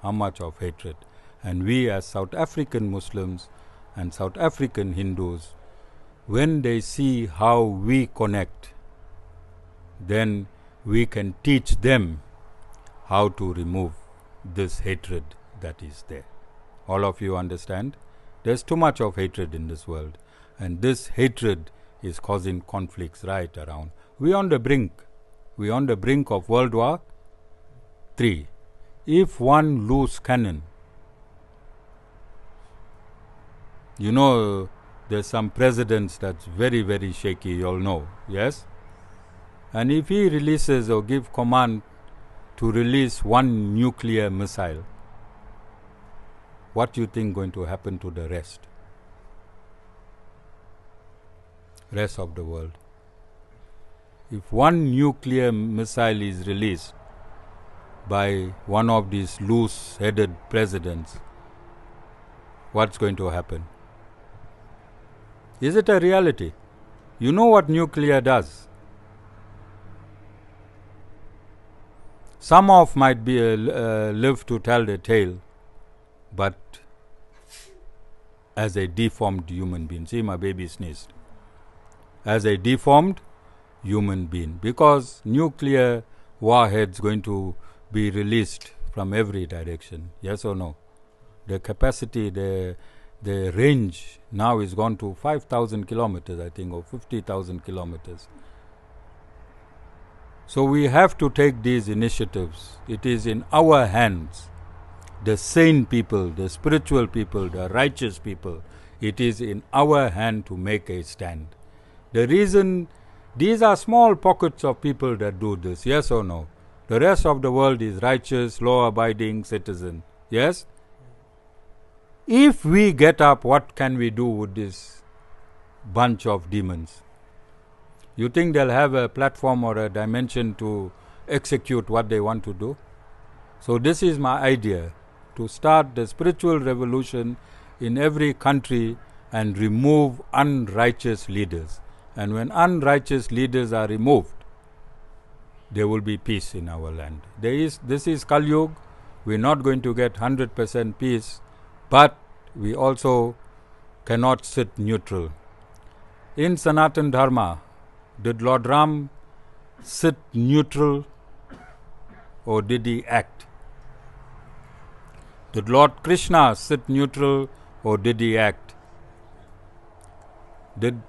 How much of hatred. And we as South African Muslims and South African Hindus, when they see how we connect, then we can teach them how to remove this hatred that is there. All of you understand? There's too much of hatred in this world, and this hatred is causing conflicts right around. We're on the brink. We're on the brink of World War III. If one loose cannon, you know, there's some presidents that's very, very shaky, you all know, yes? And if he releases or give command to release one nuclear missile, what do you think going to happen to the rest of the world? If one nuclear missile is released by one of these loose-headed presidents, what's going to happen? Is it a reality? You know what nuclear does? Some of might be live to tell the tale, but as a deformed human being. See, my baby sneezed. As a deformed human being, because nuclear warheads going to be released from every direction. Yes or no? The capacity, the range now is gone to 5,000 kilometers, I think, or 50,000 kilometers. So we have to take these initiatives. It is in our hands. The sane people, the spiritual people, the righteous people, it is in our hand to make a stand. The reason, these are small pockets of people that do this, yes or no? The rest of the world is righteous, law-abiding citizen, yes? If we get up, what can we do with this bunch of demons? You think they'll have a platform or a dimension to execute what they want to do? So this is my idea, to start the spiritual revolution in every country and remove unrighteous leaders. And when unrighteous leaders are removed, there will be peace in our land. This is Kali Yuga. We're not going to get 100% peace, but we also cannot sit neutral. In Sanatan Dharma, did Lord Ram sit neutral or did he act? Did Lord Krishna sit neutral or did he act? Did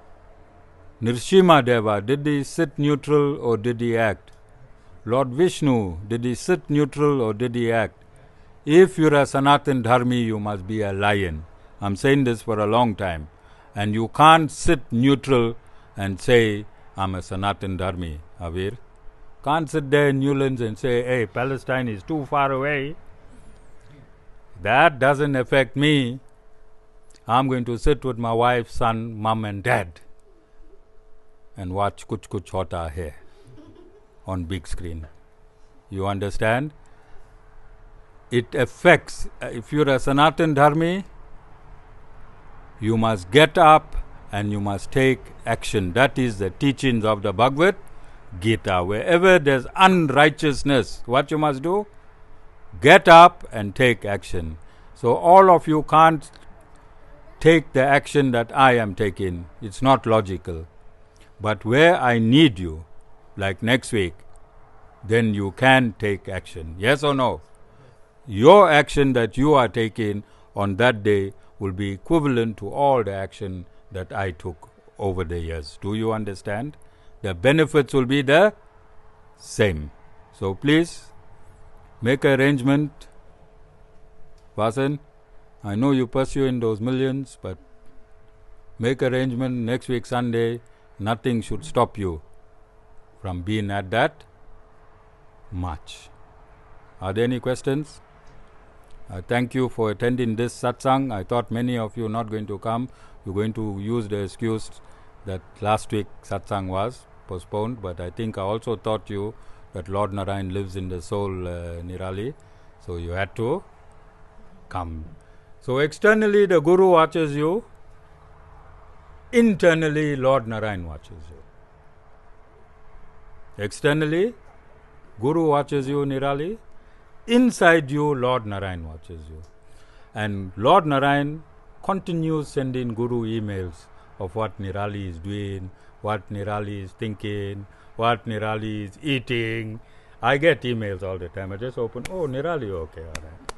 Nrsimha Deva, did he sit neutral or did he act? Lord Vishnu, did he sit neutral or did he act? If you're a Sanatan Dharmi, you must be a lion. I'm saying this for a long time. And you can't sit neutral and say, I'm a Sanatan Dharmi, Avir. Can't sit there in Newlands and say, hey, Palestine is too far away. That doesn't affect me. I'm going to sit with my wife, son, mom and dad and watch Kuch Kuch Hota Hai on big screen. You understand? It affects, if you're a Sanatan Dharmi, you must get up and you must take action. That is the teachings of the Bhagavad Gita. Wherever there's unrighteousness, what you must do? Get up and take action. So all of you can't take the action that I am taking. It's not logical. But where I need you, like next week, then you can take action. Yes or no? Your action that you are taking on that day will be equivalent to all the action that I took over the years. Do you understand? The benefits will be the same. So please make arrangement. Vasan, I know you pursuing those millions, but make arrangement next week Sunday. Nothing should stop you from being at that march. Are there any questions? Thank you for attending this satsang. I thought many of you are not going to come. You're going to use the excuse that last week satsang was postponed, but I think I also taught you that Lord Narayan lives in the soul, Nirali, so you had to come. So externally the Guru watches you, internally Lord Narayan watches you. Externally Guru watches you, Nirali. Inside you, Lord Narayan watches you. And Lord Narayan continues sending Guru emails of what Nirali is doing, what Nirali is thinking, what Nirali is eating. I get emails all the time. I just open, oh, Nirali, okay, all right.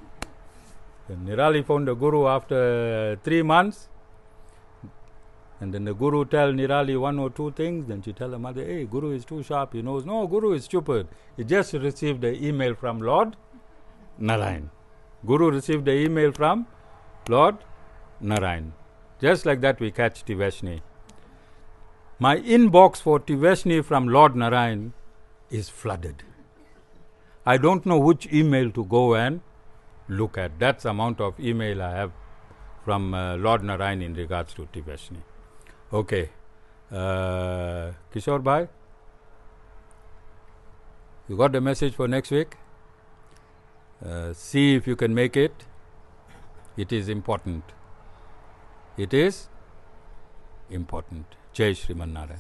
Then Nirali found the Guru after 3 months. And then the Guru tell Nirali 1 or 2 things. Then she tell her mother, hey, Guru is too sharp. He knows. No, Guru is stupid. He just received the email from Lord Narayan. Guru received the email from Lord Narayan. Just like that we catch Tiveshni. My inbox for Tiveshni from Lord Narayan is flooded. I don't know which email to go and look at. That's the amount of email I have from Lord Narayan in regards to Tiveshni. Okay. Kishore Bhai, you got the message for next week? See if you can make it. It is important. It is important. Jai Shri Narayan.